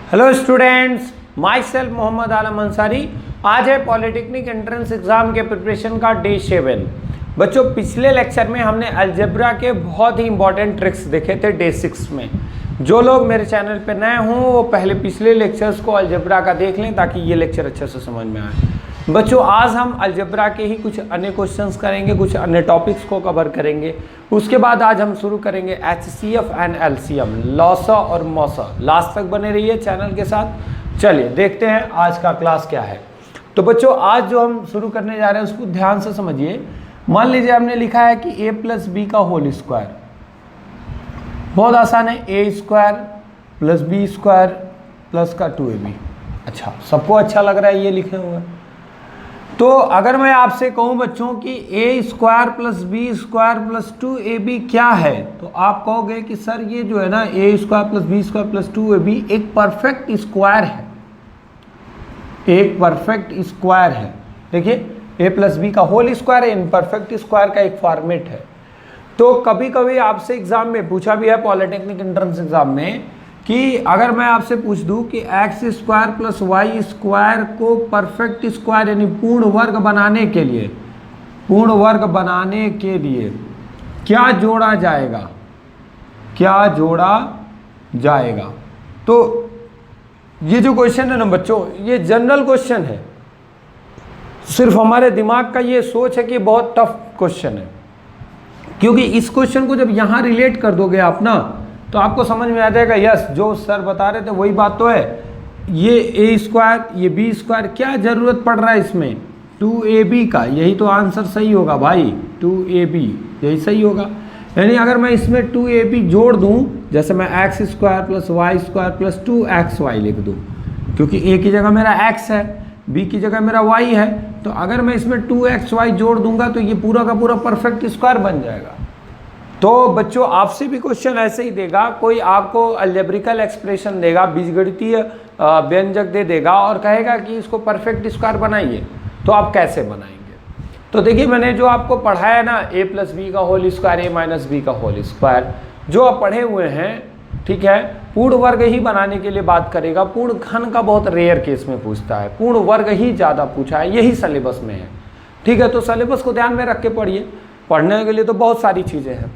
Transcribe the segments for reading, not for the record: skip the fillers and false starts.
Hello students, myself Mohammad Alam Ansari. आज है polytechnic entrance exam के प्रिपरेशन का डे 7। बच्चों, पिछले लेक्चर में हमने अलजेब्रा के बहुत ही इंपॉर्टेंट ट्रिक्स देखे थे डे 6 में। जो लोग मेरे चैनल पर नए हों वो पहले पिछले लेक्चर्स को अलजेब्रा का देख लें ताकि ये लेक्चर अच्छे से समझ में आए। बच्चों, आज हम अलजेब्रा के ही कुछ अन्य क्वेश्चंस करेंगे, कुछ अन्य टॉपिक्स को कवर करेंगे। उसके बाद आज हम शुरू करेंगे HCF एंड LCM, लॉसा और मौसा। लास्ट तक बने रहिए चैनल के साथ। चलिए देखते हैं आज का क्लास क्या है। तो बच्चों, आज जो हम शुरू करने जा रहे हैं उसको ध्यान से समझिए। मान लीजिए हमने लिखा है कि a + b का होल स्क्वायर। बहुत आसान है, a² + b² प्लस का 2ab। अच्छा, सबको अच्छा लग रहा है ये लिखे हुए। तो अगर मैं आपसे कहूं बच्चों कि a² + b² + 2ab क्या है, तो आप कहोगे कि सर ये जो है ना a² + b² + 2ab एक परफेक्ट स्क्वायर है, एक परफेक्ट स्क्वायर है। देखिए, a + b का होल स्क्वायर इन परफेक्ट स्क्वायर का एक फॉर्मेट है। तो कभी कभी आपसे एग्जाम में पूछा भी है, पॉलिटेक्निक एंट्रेंस एग्जाम में, कि अगर मैं आपसे पूछ दूं कि x² + y² को परफेक्ट स्क्वायर यानी पूर्ण वर्ग बनाने के लिए, पूर्ण वर्ग बनाने के लिए क्या जोड़ा जाएगा, क्या जोड़ा जाएगा। तो ये जो क्वेश्चन है ना बच्चों, ये जनरल क्वेश्चन है। सिर्फ हमारे दिमाग का ये सोच है कि बहुत टफ क्वेश्चन है, क्योंकि इस क्वेश्चन को जब यहाँ रिलेट कर दोगे आप ना, तो आपको समझ में आ जाएगा यस, जो सर बता रहे थे वही बात तो है। ये a², ये b², क्या जरूरत पड़ रहा है इसमें 2ab का। यही तो आंसर सही होगा भाई, 2ab यही सही होगा। यानी अगर मैं इसमें 2ab जोड़ दूं, जैसे मैं x² + y² + 2xy लिख दूं, क्योंकि a की जगह मेरा x है, b की जगह मेरा y है, तो अगर मैं इसमें 2xy जोड़ दूंगा तो ये पूरा का पूरा परफेक्ट स्क्वायर बन जाएगा। तो बच्चों, आपसे भी क्वेश्चन ऐसे ही देगा, कोई आपको अलजेब्रिकल एक्सप्रेशन देगा, बीजगणितीय व्यंजक दे देगा और कहेगा कि इसको परफेक्ट स्क्वायर बनाइए, तो आप कैसे बनाएंगे। तो देखिए, मैंने जो आपको पढ़ाया ना a + b का होल स्क्वायर, a - b का होल स्क्वायर, जो आप पढ़े हुए हैं, ठीक है, पूर्ण वर्ग ही बनाने के लिए बात करेगा। पूर्ण घन का बहुत रेयर केस में पूछता है, पूर्ण वर्ग ही ज़्यादा पूछा है, यही सिलेबस में है। ठीक है, तो सिलेबस को ध्यान में रख के पढ़िए। पढ़ने के लिए तो बहुत सारी चीज़ें हैं।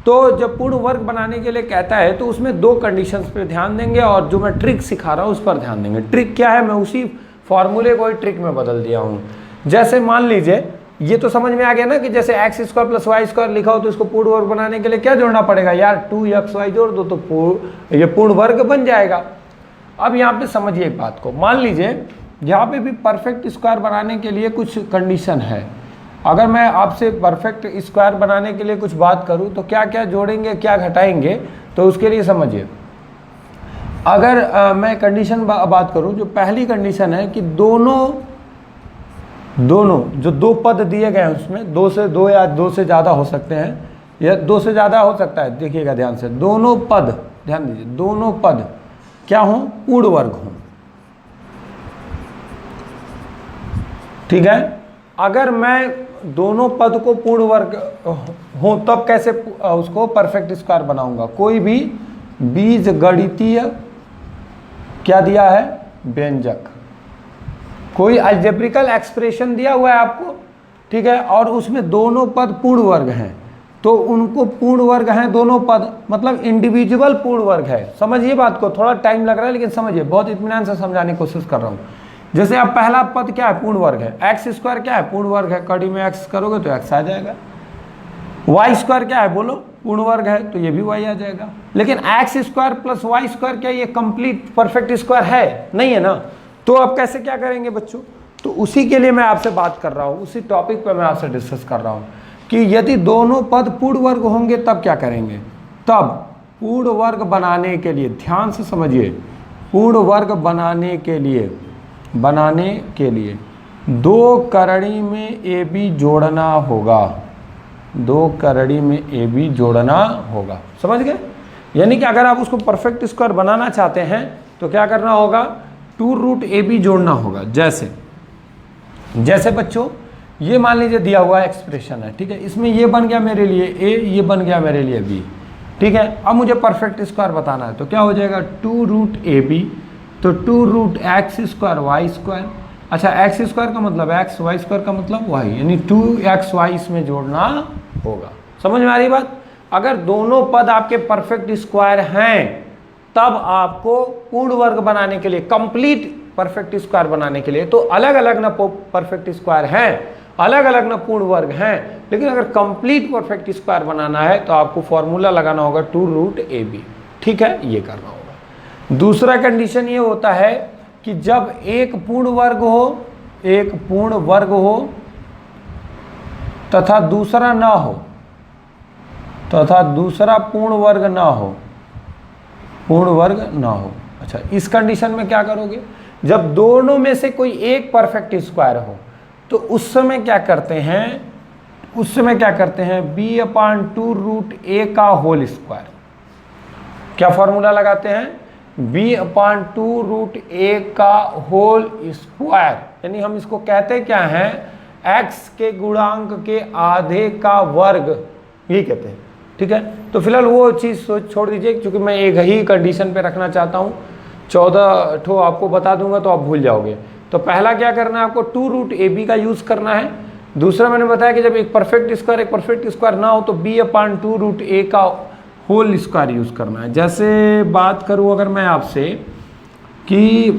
तो जब पूर्ण वर्ग बनाने के लिए कहता है तो उसमें 2 कंडीशंस पे ध्यान देंगे, और जो मैं ट्रिक सिखा रहा हूँ उस पर ध्यान देंगे। ट्रिक क्या है, मैं उसी फॉर्मूले को ही ट्रिक में बदल दिया हूँ। जैसे मान लीजिए, ये तो समझ में आ गया ना कि जैसे x² + y² लिखा हो तो इसको पूर्ण वर्ग बनाने के लिए क्या जोड़ना पड़ेगा यार, 2xy जोड़ दो तो ये पूर्ण वर्ग बन जाएगा। अब यहाँ पे समझिए एक बात को। मान लीजिए यहाँ पे भी परफेक्ट स्क्वायर बनाने के लिए कुछ कंडीशन है। अगर मैं आपसे परफेक्ट स्क्वायर बनाने के लिए कुछ बात करूं तो क्या क्या जोड़ेंगे, क्या घटाएंगे, तो उसके लिए समझिए। अगर मैं कंडीशन बात करूं, जो पहली कंडीशन है कि दोनों जो 2 पद दिए गए हैं उसमें 2 से 2 या 2 से ज़्यादा हो सकते हैं, या 2 से ज़्यादा हो सकता है। देखिएगा ध्यान से, दोनों पद, ध्यान दीजिए, दोनों पद क्या हों, पूर्ण वर्ग हों। ठीक है, अगर मैं दोनों पद को पूर्ण वर्ग हो तब कैसे उसको परफेक्ट स्क्वायर बनाऊंगा। कोई भी बीजगणितीय क्या दिया है, व्यंजक, कोई अलजेब्रिकल एक्सप्रेशन दिया हुआ है आपको, ठीक है, और उसमें दोनों पद पूर्ण वर्ग हैं, तो उनको पूर्ण वर्ग हैं दोनों पद, मतलब इंडिविजुअल पूर्ण वर्ग है। समझिए बात को, थोड़ा टाइम लग रहा है लेकिन समझिए, बहुत इत्मीनान से समझाने की कोशिश कर रहा हूँ। जैसे अब पहला पद क्या है, पूर्ण वर्ग है, x² क्या है, पूर्ण वर्ग है, कड़ी में x करोगे तो x आ जाएगा। y² क्या है बोलो, पूर्ण वर्ग है, तो ये भी y आ जाएगा। लेकिन x² + y² क्या ये कंप्लीट परफेक्ट स्क्वायर है, नहीं है ना। तो अब कैसे क्या करेंगे बच्चों, तो उसी के लिए मैं आपसे बात कर रहा हूँ, उसी टॉपिक पर मैं आपसे डिस्कस कर रहा हूँ कि यदि दोनों पद पूर्ण वर्ग होंगे तब क्या करेंगे। तब पूर्ण वर्ग बनाने के लिए, ध्यान से समझिए, पूर्ण वर्ग बनाने के लिए 2 करड़ी में AB जोड़ना होगा, 2 करड़ी में AB जोड़ना होगा। समझ गए। यानी कि अगर आप उसको परफेक्ट स्क्वायर बनाना चाहते हैं तो क्या करना होगा, 2√AB जोड़ना होगा। जैसे बच्चों, ये मान लीजिए दिया हुआ एक्सप्रेशन है, ठीक है, इसमें ये बन गया मेरे लिए A, ये बन गया मेरे लिए B, ठीक है। अब मुझे परफेक्ट स्क्वायर बताना है तो क्या हो जाएगा, 2√AB तो 2 root x square y square. अच्छा, एक्स स्क्वायर का मतलब एक्स, वाई स्क्वायर का मतलब वाई, यानी 2xy इसमें जोड़ना होगा। समझ में आ रही बात? अगर दोनों पद आपके परफेक्ट स्क्वायर हैं तब आपको पूर्ण वर्ग बनाने के लिए, कंप्लीट परफेक्ट स्क्वायर बनाने के लिए, तो अलग अलग ना परफेक्ट स्क्वायर हैं, अलग अलग ना पूर्ण वर्ग हैं, लेकिन अगर कंप्लीट परफेक्ट स्क्वायर बनाना है तो आपको फॉर्मूला लगाना होगा 2 रूट AB। ठीक है, ये करना होगा। दूसरा कंडीशन ये होता है कि जब एक पूर्ण वर्ग हो तथा दूसरा ना हो, तथा दूसरा पूर्ण वर्ग ना हो, पूर्ण वर्ग ना हो। अच्छा, इस कंडीशन में क्या करोगे? जब दोनों में से कोई एक परफेक्ट स्क्वायर हो तो उस समय क्या करते हैं, b/2 रूट A का होल स्क्वायर। क्या फॉर्मूला लगाते हैं? b/2 रूट A का होल स्क्वायर, यानी हम इसको कहते क्या हैं, x के गुणांक के आधे का वर्ग, ये कहते हैं। ठीक है, तो फिलहाल वो चीज़ छोड़ दीजिए, क्योंकि मैं एक ही कंडीशन पे रखना चाहता हूँ। 14 ठो आपको बता दूंगा तो आप भूल जाओगे। तो पहला क्या करना है आपको, 2 रूट AB का यूज़ करना है। दूसरा मैंने बताया कि जब एक परफेक्ट स्क्वायर ना हो तो b/2 रूट A का होल स्क्वायर यूज़ करना है। जैसे बात करूँ अगर मैं आपसे कि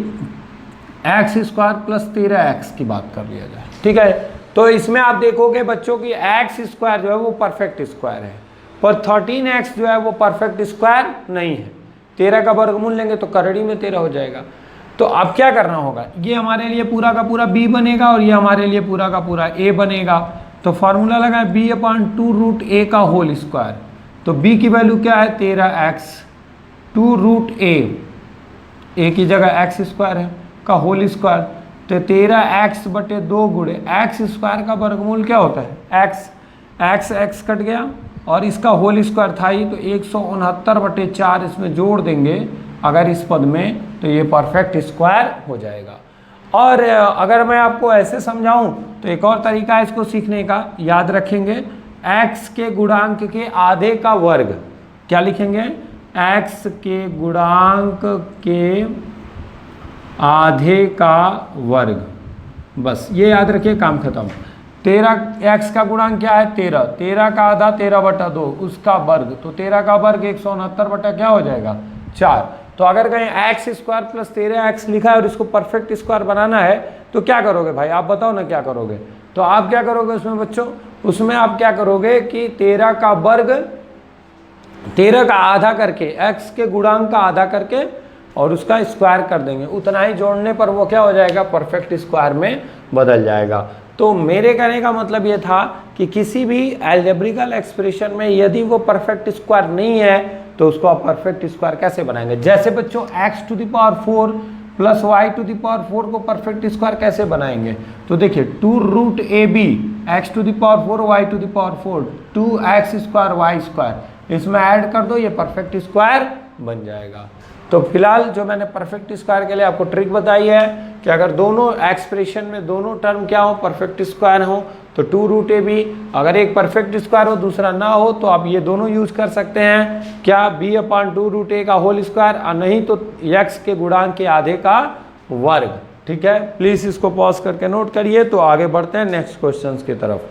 x स्क्वायर प्लस 13x की बात कर लिया जाए, ठीक है, तो इसमें आप देखोगे बच्चों की x स्क्वायर जो है वो परफेक्ट स्क्वायर है, पर 13x जो है वो परफेक्ट स्क्वायर नहीं है। 13 का वर्गमूल लेंगे तो करड़ी में 13 हो जाएगा। तो अब क्या करना होगा, ये हमारे लिए पूरा का पूरा b बनेगा और ये हमारे लिए पूरा का पूरा a बनेगा। तो फॉर्मूला लगा है b/2 रूट A का होल स्क्वायर। तो b की वैल्यू क्या है, 13x, 2 रूट A की जगह x स्क्वायर है का होल स्क्वायर, तो 13x/2 गुणे x स्क्वायर का वर्गमूल क्या होता है, x कट गया और इसका होल स्क्वायर था ही, तो 169/4 इसमें जोड़ देंगे अगर इस पद में, तो ये परफेक्ट स्क्वायर हो जाएगा। और अगर मैं आपको ऐसे समझाऊं तो एक और तरीका है इसको सीखने का, याद रखेंगे, x के गुणांक के आधे का वर्ग। क्या लिखेंगे, x के गुणांक के आधे का वर्ग, बस ये याद रखिए, काम खत्म। 13x का गुणांक क्या है, 13 का आधा 13/2 उसका वर्ग, तो 13 का वर्ग 169 क्या हो जाएगा, 4। तो अगर कहीं x स्क्वायर प्लस 13x लिखा है और इसको परफेक्ट स्क्वायर बनाना है तो क्या करोगे भाई, आप बताओ ना क्या करोगे। तो आप क्या करोगे उसमें बच्चों, उसमें आप क्या करोगे कि 13 का वर्ग 13 का आधा करके, x के गुणांक का आधा करके और उसका स्क्वायर कर देंगे, उतना ही जोड़ने पर वो क्या हो जाएगा, परफेक्ट स्क्वायर में बदल जाएगा। तो मेरे कहने का मतलब ये था कि किसी भी एल्जेब्रिकल एक्सप्रेशन में यदि वो परफेक्ट स्क्वायर नहीं है तो उसको आप परफेक्ट स्क्वायर कैसे बनाएंगे। जैसे बच्चों x⁴ प्लस y⁴ को परफेक्ट स्क्वायर कैसे बनाएंगे, तो देखिए 2 root AB x⁴ y⁴ 2x square y square, इसमें ऐड कर दो, ये परफेक्ट स्क्वायर बन जाएगा। तो फिलहाल जो मैंने परफेक्ट स्क्वायर के लिए आपको ट्रिक बताई है कि अगर दोनों एक्सप्रेशन में दोनों टर्म क्या हो, परफेक्ट स्क्वायर हो, तो 2 रूट AB, अगर एक परफेक्ट स्क्वायर हो दूसरा ना हो तो आप ये दोनों यूज कर सकते हैं, क्या, b/2 रूट A का होल स्क्वायर, और नहीं तो x के गुणांक के आधे का वर्ग। ठीक है, प्लीज इसको पॉज करके नोट करिए। तो आगे बढ़ते हैं नेक्स्ट क्वेश्चंस की तरफ।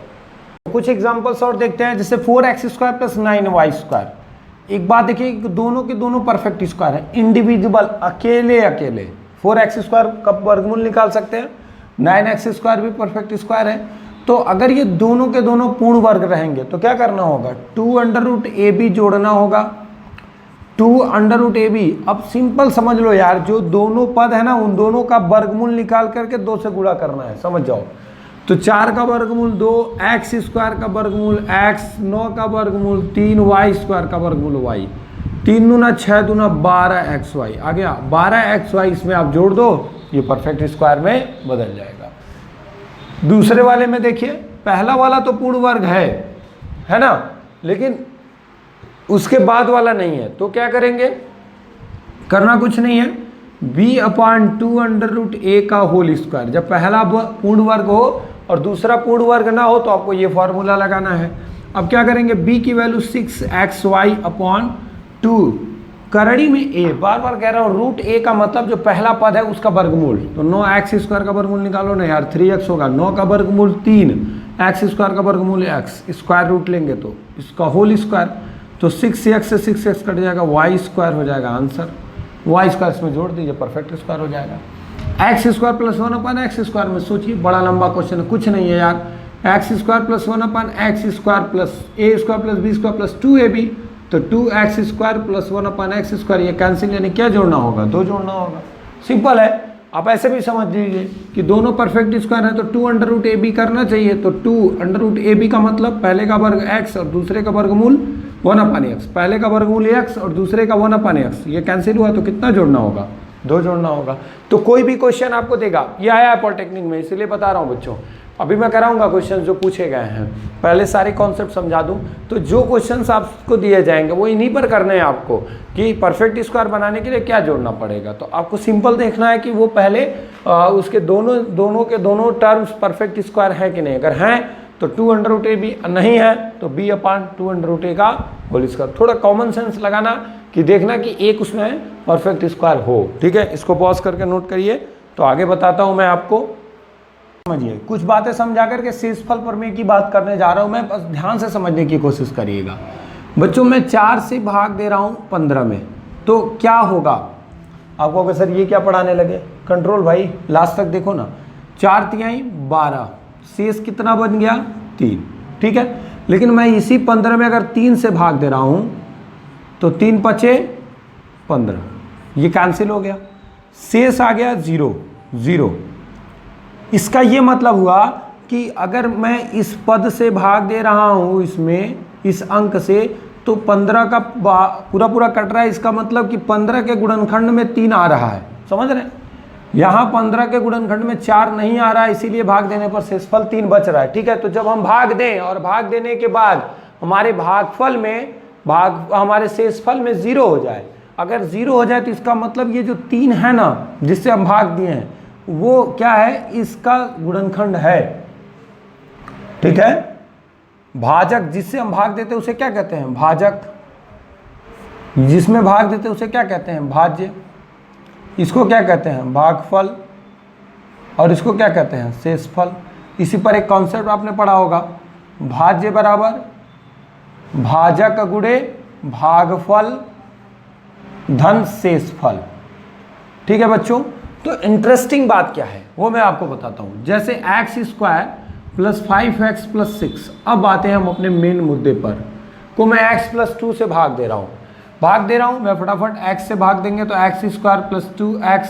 कुछ एग्जांपल्स और देखते हैं, जैसे 4x square plus 9y square. एक बात देखिए, दोनों के दोनों परफेक्ट स्क्वायर है, इंडिविजुअल अकेले 4x स्क्वायर का वर्गमूल निकाल सकते हैं, 9x स्क्वायर भी परफेक्ट स्क्वायर है। तो अगर ये दोनों के दोनों पूर्ण वर्ग रहेंगे तो क्या करना होगा, 2√AB जोड़ना होगा, 2√AB। अब सिंपल समझ लो यार, जो दोनों पद है ना उन दोनों का वर्गमूल निकाल करके 2 से गुणा करना है, समझ जाओ। तो 4 का वर्गमूल 2, x स्क्वायर का वर्गमूल x, 9 का वर्गमूल 3, y स्क्वायर का वर्गमूल y, 3 दूना 6 दूना 12xy आ गया, 12xy इसमें आप जोड़ दो, ये परफेक्ट स्क्वायर में बदल जाएगा। दूसरे वाले में देखिए, पहला वाला तो पूर्ण वर्ग है ना, लेकिन उसके बाद वाला नहीं है, तो क्या करेंगे, करना कुछ नहीं है, b/2 A का होल स्क्वायर। जब पहला पूर्ण वर्ग हो और दूसरा पूर्ण वर्ग ना हो तो आपको ये फॉर्मूला लगाना है। अब क्या करेंगे, b की वैल्यू 6xy/2 करड़ी में ए, बार बार कह रहा हूँ, रूट ए का मतलब जो पहला पद है उसका वर्गमूल, तो 9x² का वर्गमूल निकालो ना यार, 3x होगा, 9 का वर्गमूल 3, x² का वर्गमूल x, स्क्वायर रूट लेंगे तो इसका होल स्क्वायर, तो 6x से 6x कट जाएगा, y² हो जाएगा आंसर, y² इसमें जोड़ दीजिए, परफेक्ट स्क्वायर हो जाएगा। x² + 1/x² में सोचिए, बड़ा लंबा क्वेश्चन है, कुछ नहीं है यार, x² + 1/x² + a² + b² + 2ab, तो 2x² + 1/x², ये कैंसिल, यानी क्या जोड़ना होगा, 2 जोड़ना होगा, सिंपल है। आप ऐसे भी समझ लीजिए कि दोनों परफेक्ट स्क्वायर है तो 2√ab करना चाहिए, तो 2√ab का मतलब पहले का वर्ग x और दूसरे का वर्गमूल 1/x, पहले का वर्गमूल x और दूसरे का 1/x, ये कैंसिल हुआ तो कितना जोड़ना होगा, 2 जोड़ना होगा। तो कोई भी क्वेश्चन आपको देगा, ये आया है पॉलिटेक्निक में, इसलिए बता रहा हूँ बच्चों, अभी मैं कराऊंगा क्वेश्चन जो पूछे गए हैं, पहले सारे कॉन्सेप्ट समझा दूं, तो जो क्वेश्चंस आपको दिए जाएंगे वो इन्हीं पर करने हैं आपको, कि परफेक्ट स्क्वायर बनाने के लिए क्या जोड़ना पड़ेगा। तो आपको सिंपल देखना है कि वो पहले उसके दोनों के दोनों टर्म्स परफेक्ट स्क्वायर है कि नहीं, अगर हैं तो 2√ab, नहीं है तो b/2√a का होल स्क्वायर। थोड़ा कॉमन सेंस लगाना कि देखना कि एक उसमें परफेक्ट स्क्वायर हो, ठीक है। इसको पॉज करके नोट करिए, तो आगे बताता हूँ मैं आपको, समझिए कुछ बातें समझा करके शेषफल प्रमेय की बात करने जा रहा हूं मैं, बस ध्यान से समझने की कोशिश करिएगा बच्चों। मैं 4 से भाग दे रहा हूं 15 में, तो क्या होगा, आपको अगर सर ये क्या पढ़ाने लगे, कंट्रोल भाई लास्ट तक देखो ना, 4 तिहाई 12, शेष कितना बन गया 3, ठीक है। लेकिन मैं इसी 15 में अगर 3 से भाग दे रहा हूं तो 3 × 5 = 15, ये कैंसिल हो गया, शेष आ गया 0। इसका ये मतलब हुआ कि अगर मैं इस पद से भाग दे रहा हूँ इसमें, इस अंक से, तो 15 का पूरा कट रहा है, इसका मतलब कि 15 के गुणनखंड में 3 आ रहा है, समझ रहे हैं। यहाँ 15 के गुणनखंड में 4 नहीं आ रहा है, इसीलिए भाग देने पर शेषफल 3 बच रहा है, ठीक है। तो जब हम भाग दें और भाग देने के बाद हमारे भागफल में हमारे शेषफल में 0 हो जाए, अगर 0 हो जाए तो इसका मतलब ये जो 3 है ना जिससे हम भाग दिए हैं, वो क्या है, इसका गुणनखंड है, ठीक है। भाजक जिससे हम भाग देते हैं उसे क्या कहते हैं, भाजक, जिसमें भाग देते हैं उसे क्या कहते हैं, भाज्य, इसको क्या कहते हैं, भागफल, और इसको क्या कहते हैं, शेषफल। इसी पर एक कॉन्सेप्ट आपने पढ़ा होगा, भाज्य बराबर भाजक गुणे भागफल धन शेषफल, ठीक है बच्चों। तो इंटरेस्टिंग बात क्या है वो मैं आपको बताता हूं, जैसे x² + 5x + 6, अब आते हैं हम अपने मेन मुद्दे पर, को मैं x + 2 से भाग दे रहा हूं, मैं फटाफट x से भाग देंगे तो x² + 2x,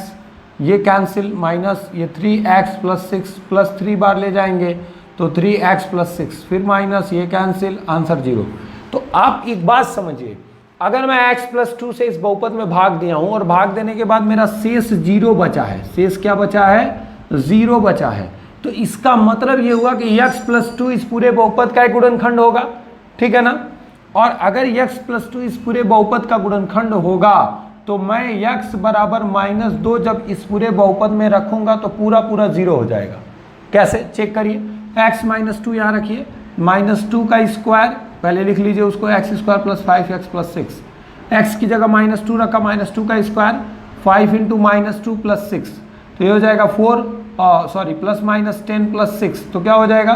ये कैंसिल, माइनस ये 3x + 6 + 3 बार ले जाएंगे तो 3x + 6, फिर माइनस, ये कैंसिल, आंसर 0। तो आप एक बात समझिए, अगर मैं x + 2 से इस बहुपद में भाग दिया हूं और भाग देने के बाद मेरा शेष 0 बचा है, शेष क्या बचा है, 0 बचा है, तो इसका मतलब ये हुआ कि x + 2 इस पूरे बहुपद का एक गुणनखंड होगा, ठीक है ना। और अगर x + 2 इस पूरे बहुपद का गुणनखंड होगा तो मैं x = -2 जब इस पूरे बहुपद में रखूंगा तो पूरा 0 हो जाएगा। कैसे, चेक करिए, x - 2 यहाँ रखिए, -2 का स्क्वायर, पहले लिख लीजिए उसको, x² + 5x + 6, x की जगह -2 रखा, -2 का स्क्वायर, 5 × -2 + 6, तो ये हो जाएगा +-10 + 6, तो क्या हो जाएगा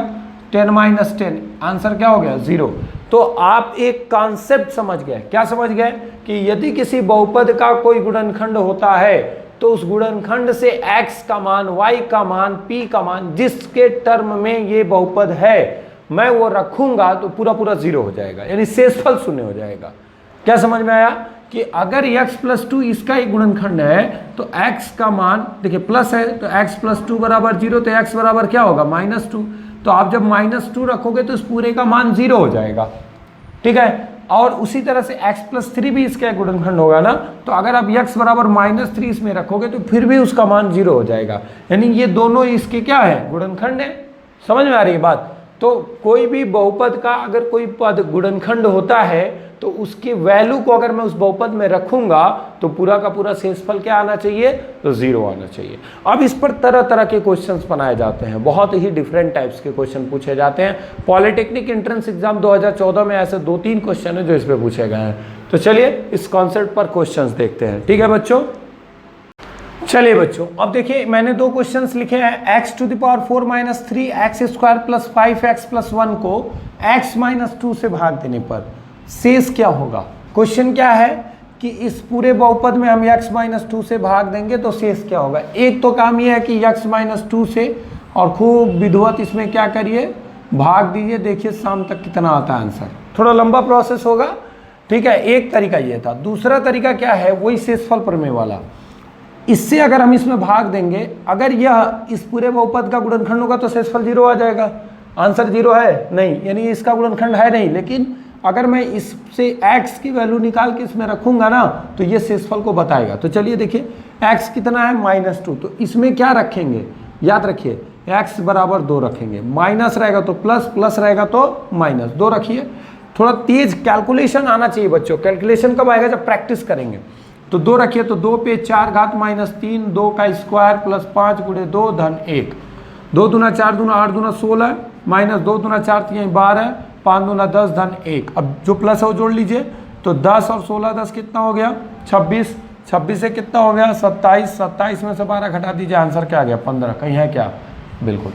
10 - 10, आंसर क्या हो गया 0। तो आप एक कॉन्सेप्ट समझ गए, क्या समझ गए, कि यदि किसी बहुपद का कोई गुणनखंड होता है तो उस गुणनखंड से x का मान, y का मान, p का मान, जिसके टर्म में ये बहुपद है मैं वो रखूंगा तो पूरा 0 हो जाएगा, यानी शेषफल 0 हो जाएगा। क्या समझ में आया कि अगर x + 2 इसका एक गुणनखंड है तो x का मान, देखिए प्लस है तो x + 2 = 0, तो x बराबर क्या होगा -2, तो आप जब -2 रखोगे तो इस पूरे का मान 0 हो जाएगा, ठीक है। और उसी तरह से x + 3 भी इसका एक गुणनखंड होगा ना, तो अगर आप x = -3 इसमें रखोगे तो फिर भी उसका मान 0 हो जाएगा, यानी ये दोनों इसके क्या है, गुणनखंड है। समझ में आ रही है बात। तो कोई भी बहुपद का अगर कोई पद गुणनखंड होता है तो उसकी वैल्यू को अगर मैं उस बहुपद में रखूंगा तो पूरा का पूरा शेषफल क्या आना चाहिए, तो 0 आना चाहिए। अब इस पर तरह तरह के क्वेश्चंस बनाए जाते हैं, बहुत ही डिफरेंट टाइप्स के क्वेश्चन पूछे जाते हैं। पॉलिटेक्निक एंट्रेंस एग्जाम 2014 में ऐसे 2-3 क्वेश्चन है जो इस पर पूछे गए हैं। तो चलिए इस कॉन्सेप्ट पर क्वेश्चन देखते हैं, ठीक है बच्चों। चलिए बच्चों, अब देखिए मैंने 2 क्वेश्चंस लिखे हैं। x to the power 4 minus 3 x square plus 5x plus 1 को x माइनस 2 से भाग देने पर शेष क्या होगा। क्वेश्चन क्या है कि इस पूरे बहुपद में हम x माइनस 2 से भाग देंगे तो शेष क्या होगा। एक तो काम यह है कि x माइनस 2 से और खूब विधिवत इसमें क्या करिए, भाग दीजिए, देखिए शाम तक कितना आता है आंसर। थोड़ा लंबा प्रोसेस होगा, ठीक है। एक तरीका ये था। दूसरा तरीका क्या है, वही शेषफल प्रमेय वाला। इससे अगर हम इसमें भाग देंगे, अगर यह इस पूरे बहुपद का गुणनखंड होगा तो शेषफल 0 आ जाएगा। आंसर 0 है नहीं, यानी इसका गुणनखंड है नहीं। लेकिन अगर मैं इससे x की वैल्यू निकाल के इसमें रखूंगा ना तो ये शेषफल को बताएगा। तो चलिए देखिए x कितना है, -2, तो इसमें क्या रखेंगे, याद रखिए x बराबर 2 रखेंगे। माइनस रहेगा तो प्लस, प्लस रहेगा तो माइनस, 2 रखिए। थोड़ा तेज कैलकुलेशन आना चाहिए बच्चों। कैलकुलेशन कब आएगा, जब प्रैक्टिस करेंगे। तो 2 रखिए, तो 2 पे 4 घात -3, 2 का स्क्वायर प्लस 5 गुणे 2 धन 1। 2 दूना 4 दूना 8 दूना 16 माइनस 2 दूना 4 3 12, 5 दूना 10 धन 1। अब जो प्लस है वो जोड़ लीजिए, तो 10 और 16 10 कितना हो गया, 26। 26 से कितना हो गया, 27। 27 में से 12 घटा दीजिए, आंसर क्या आ गया, 15। कहीं है क्या, बिल्कुल।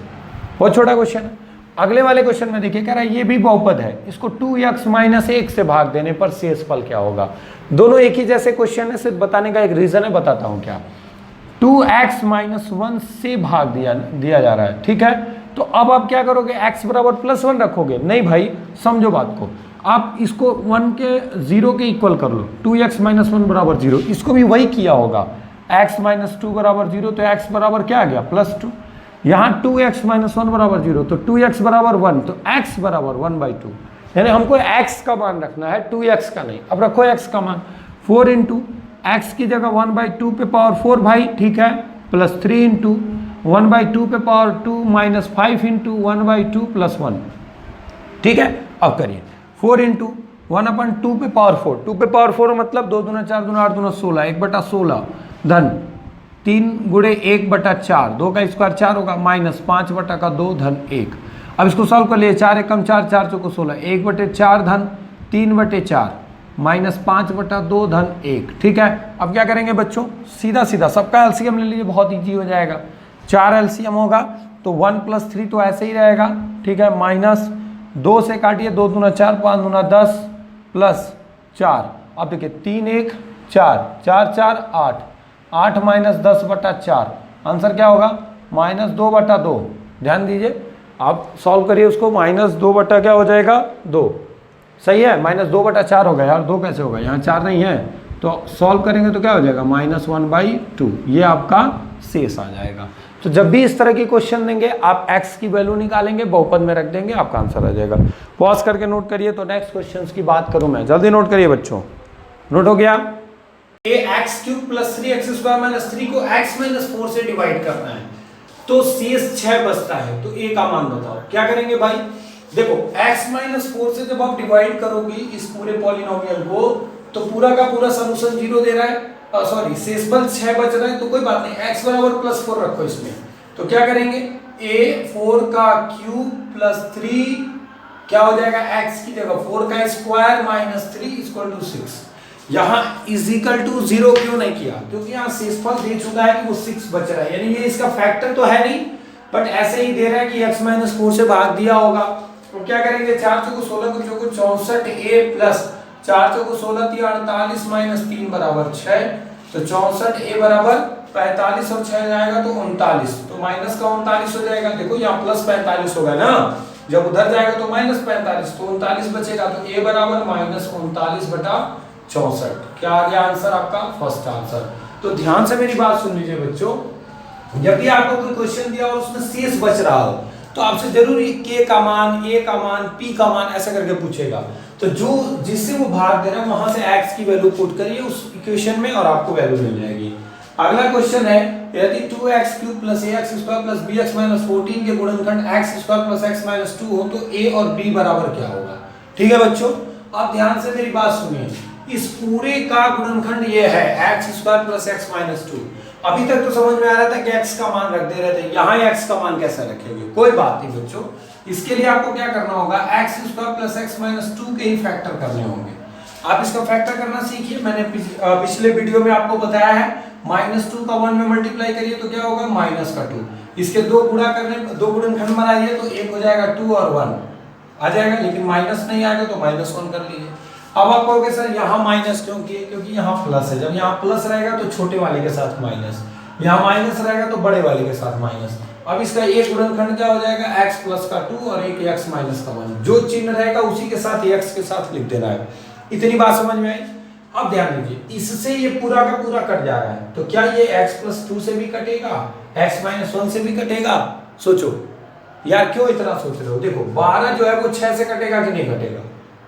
बहुत छोटा क्वेश्चन है। अगले वाले क्वेश्चन में देखिए, कह रहा है ये भी बहुपद है, इसको 2x माइनस 1 से भाग देने पर शेषफल क्या होगा। दोनों एक ही जैसे क्वेश्चन है, सिर्फ बताने का एक रीजन है, बताता हूं क्या। 2x माइनस 1 से भाग दिया जा रहा है, ठीक है। तो अब आप क्या करोगे, x बराबर +1 रखोगे, नहीं भाई समझो बात को। आप इसको 1 के 0 के इक्वल कर लो, 2x माइनस 1 बराबर 0। इसको भी वही किया होगा, x माइनस 2 बराबर 0, तो x बराबर क्या आ गया, +2। यहाँ 2x माइनस 1 बराबर 0, तो 2x बराबर 1, तो x बराबर 1/2। यानी हमको x का मान रखना है, 2x का नहीं। अब रखो x का मान, 4 इंटू x की जगह 1/2 पे पावर 4 भाई, ठीक है, प्लस 3 इंटू 1/2 पे पावर 2 माइनस 5 इंटू 1/2 प्लस 1, ठीक है। अब करिए 4 इंटू 1/2 पे पावर 4, 2 पे पावर 4 मतलब 2 दूना 4 दूना 8 दूना 16, 1/16 धन 3 गुणे 1/4, 2 का स्क्वायर 4 होगा, माइनस 5/2 धन 1। अब इसको सॉल्व कर लिए, 4 एकम 4, 4 चौको 16, 1/4 धन 3/4 माइनस 5/2 धन 1, ठीक है। अब क्या करेंगे बच्चों, सीधा सीधा सबका एलसीएम ले लीजिए, बहुत ईजी हो जाएगा। 4 एलसीएम होगा तो 1 + 3 तो ऐसे ही रहेगा, ठीक है, माइनस 2 से काटिए, 2 दूना 4, 5 दूना 10 प्लस 4। अब देखिए 3 1 4, 4 4 8, 8 माइनस 10/4, आंसर क्या होगा, -2/2। ध्यान दीजिए, आप सॉल्व करिए उसको, -2 क्या हो जाएगा, 2। सही है, -2/4 होगा यार, 2 कैसे होगा, यहाँ 4 नहीं है, तो सॉल्व करेंगे तो क्या हो जाएगा, -1/2। ये आपका शेष आ जाएगा। तो जब भी इस तरह की क्वेश्चन देंगे, आप x की वैल्यू निकालेंगे, बहुपद में रख देंगे, आपका आंसर आ जाएगा। पॉज करके नोट करिए। तो नेक्स्ट क्वेश्चन की बात करूं मैं, जल्दी नोट करिए बच्चों। नोट हो गया, ax³ + 3x² - 3 को x - 4 से डिवाइड करना है, तो शेष 6 बचता है। तो a का मान बताओ, क्या करेंगे भाई। देखो x - 4 से जब आप डिवाइड करोगे इस पूरे पॉलिनोमियल को, तो पूरा का पूरा सॉल्यूशन 0 दे रहा है, सॉरी शेषफल 6 बच रहा है, तो कोई बात नहीं, x बराबर +4 रखो इसमें। तो क्या करेंगे, a4 का क्यूब प्लस 3 क्या हो जाएगा, x की जगह 4 का स्क्वायर माइनस 3 = 6। यहाँ =0 क्यों नहीं किया, क्योंकि यहाँ शेषफल दे चुका है कि वो 6 बच रहा है, यानी ये इसका फैक्टर तो है नहीं, बट ऐसे ही दे रहा है कि x - 4 से भाग दिया होगा। तो क्या करेंगे, 4 चौको 16 को चौको 64 a प्लस 4 चौको 16 3 48 माइनस 3 बराबर 6, तो 64 a बराबर 45 और 6 जाएगा तो 39, तो माइनस का 39 हो जाएगा। देखो यहाँ प्लस 45 होगा ना, जब उधर जाएगा तो -45, तो 39 बचेगा, तो a बराबर -39/64। क्या आ गया आंसर आपका, फर्स्ट आंसर। तो ध्यान से मेरी बात सुन लीजिए बच्चों, जब भी आपको कोई क्वेश्चन दिया और उसमें शेष बच रहा हो, तो आपसे जरूर k का मान, a का मान, p का मान ऐसा करके पूछेगा। तो जो जिससे वो भाग दे रहा है वहां से x की वैल्यू पुट करिए उस इक्वेशन में और आपको वैल्यू मिल जाएगी। अगला क्वेश्चन है यदि 2x³ + ax² + bx - 14 के गुणनखंड x² + x - 2 हो तो a और b बराबर क्या होगा। ठीक है बच्चों, अब ध्यान से मेरी बात सुनिए, इस पूरे का गुणनखंड ये है x² + x - 2। अभी तक तो समझ में आ रहा था कि x का मान रख दे रहे थे, यहाँ x का मान कैसे रखेंगे, कोई बात नहीं बच्चों। इसके लिए आपको क्या करना होगा, x² + x - 2 के ही फैक्टर करने होंगे। आप इसका फैक्टर करना सीखिए, मैंने पिछले वीडियो में आपको बताया है, -2 का 1 में मल्टीप्लाई करिए तो क्या होगा -2। इसके दो गुणा करने, दो गुणनखंड बनाइए तो एक हो जाएगा 2 और 1 आ जाएगा, लेकिन माइनस नहीं आएगा तो -1 कर लीजिए। अब आप कहोगे सर यहाँ माइनस क्यों किए, क्योंकि यहाँ प्लस है, जब यहाँ प्लस रहेगा तो छोटे वाले के साथ माइनस, यहाँ माइनस रहेगा तो बड़े वाले के साथ माइनस। अब इसका एक गुणनखंड क्या हो जाएगा, x + का 2 और एक x - का 1, जो चिन्ह रहेगा उसी के साथ x के साथ लिख देना है। इतनी बात समझ में आई। अब ध्यान दीजिए, इससे ये पूरा का पूरा कट जा रहा है, तो क्या ये x + 2 से भी कटेगा, x - 1 से भी कटेगा। सोचो यार, क्यों इतना सोच रहे हो। देखो 12 जो है वो 6 से कटेगा कि नहीं कटेगा,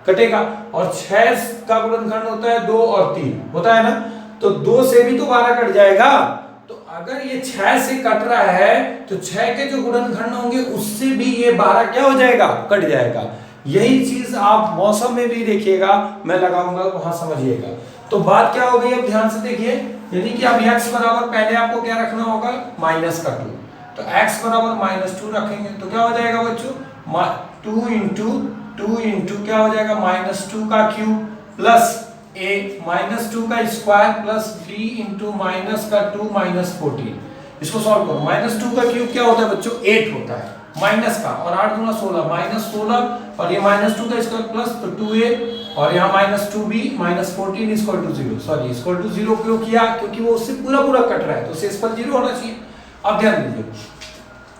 कटेगा, और 6 का गुणनखंड होता है 2 और 3 होता है ना, तो 2 से भी तो 12 कट जाएगा। तो अगर ये 6 से कट रहा है तो 6 के जो गुणनखंड होंगे उससे भी ये 12 क्या हो जाएगा, कट जाएगा। यही चीज आप मौसम में भी देखिएगा, मैं लगाऊंगा वहां समझिएगा। तो बात क्या हो गई, अब ध्यान से देखिए, यदि कि अब x बराबर पहले आपको क्या रखना होगा, -2, तो x बराबर -2 रखेंगे तो क्या हो जाएगा बच्चों, 2 × क्या हो जाएगा, -2 का क्यूब प्लस a -2 का स्क्वायर प्लस b × -2 -14। इसको सॉल्व करो, -2 का क्यूब क्या होता है बच्चों, 8 होता है, माइनस का, और 8 × 16 -16, और ये -2 का स्क्वायर प्लस तो 2a, और यहाँ -2b -14 = 0। सॉरी = 0 क्यों किया, क्योंकि वो उससे पूरा पूरा कट रहा है तो शेषफल 0 होना चाहिए। अब ध्यान दीजिए,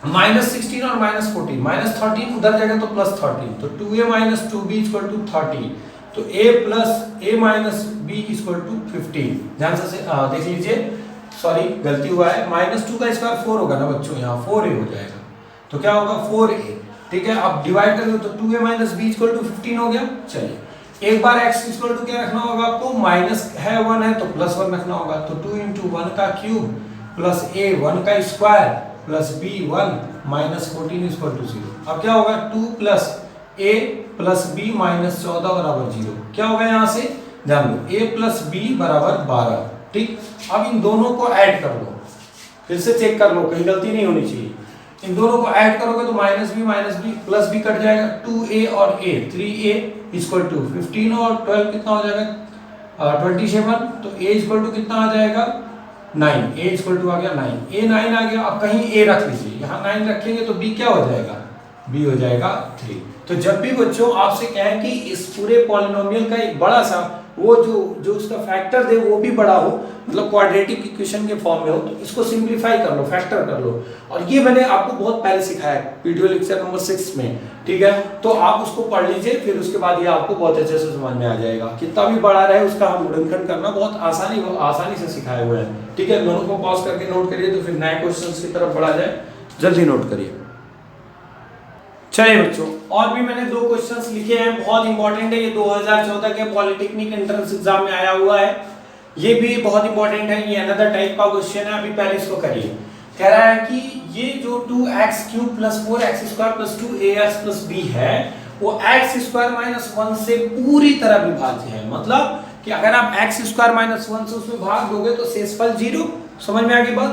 -16 और -14, -13 उधर जाएगा तो +13, तो 2a - 2b = 30, तो a - b = 15। ध्यान से देख लीजिए, सॉरी गलती हुआ है, -2 का स्क्वायर 4 होगा ना बच्चों, यहाँ 4a हो जाएगा, तो क्या होगा 4a। ठीक है, अब डिवाइड करेंगे तो 2a - b = 15 हो गया। चलिए, एक बार x = क्या रखना होगा आपको, माइनस है 1 है तो +1 रखना होगा, तो 2 × 1 का क्यूब प्लस a 1 का स्क्वायर प्लस b 1 -14 = 0। अब क्या होगा, 2 + a + b -14 = 0। क्या होगा यहाँ से, ध्यान दो, a + b = 12। ठीक, अब इन दोनों को ऐड कर लो, फिर से चेक कर लो, कहीं गलती नहीं होनी चाहिए। इन दोनों को ऐड करोगे तो -b प्लस b कट जाएगा, 2a और a 3a = 15 और 12 कितना हो जाएगा, 27, तो a = कितना आ जाएगा, 9, a = आ गया 9, a 9 आ गया। अब कहीं a रख लीजिए, यहाँ 9 रखेंगे तो b क्या हो जाएगा, b हो जाएगा 3। तो जब भी बच्चों आपसे कहें कि इस पूरे पॉलिनोमियल का एक बड़ा सा वो जो उसका फैक्टर दे वो भी बड़ा हो, मतलब क्वाड्रेटिक इक्वेशन के फॉर्म में हो, तो इसको सिंपलीफाई कर लो, फैक्टर कर लो। और ये मैंने आपको बहुत पहले सिखाया है वीडियो लेक्चर नंबर 6 में। ठीक है, तो आप उसको पढ़ लीजिए, फिर उसके बाद ये आपको बहुत अच्छे से समझ में आ जाएगा। कितना भी बड़ा रहे उसका हम गुणनखंड करना बहुत आसानी से सिखाए हुए हैं। ठीक है, दोनों को पॉज करके नोट करिए तो फिर नए क्वेश्चन की तरफ बढ़ा जाए, जल्दी नोट करिए। चलिए बच्चों, और भी मैंने 2 क्वेश्चंस लिखे हैं, बहुत इंपॉर्टेंट है, ये 2014 के पॉलिटेक्निक एंट्रेंस एग्जाम में आया हुआ है, ये भी बहुत इंपॉर्टेंट है, ये अनदर टाइप का क्वेश्चन है। अभी पहले इसको करिए। कह रहा है कि ये जो 2x³ + 4x² + 2ax + b है वो x² - 1 से पूरी तरह विभाज्य है। मतलब कि अगर आप x² - 1 से उसमें भाग दोगे तो शेषफल 0। समझ में आ गई बात।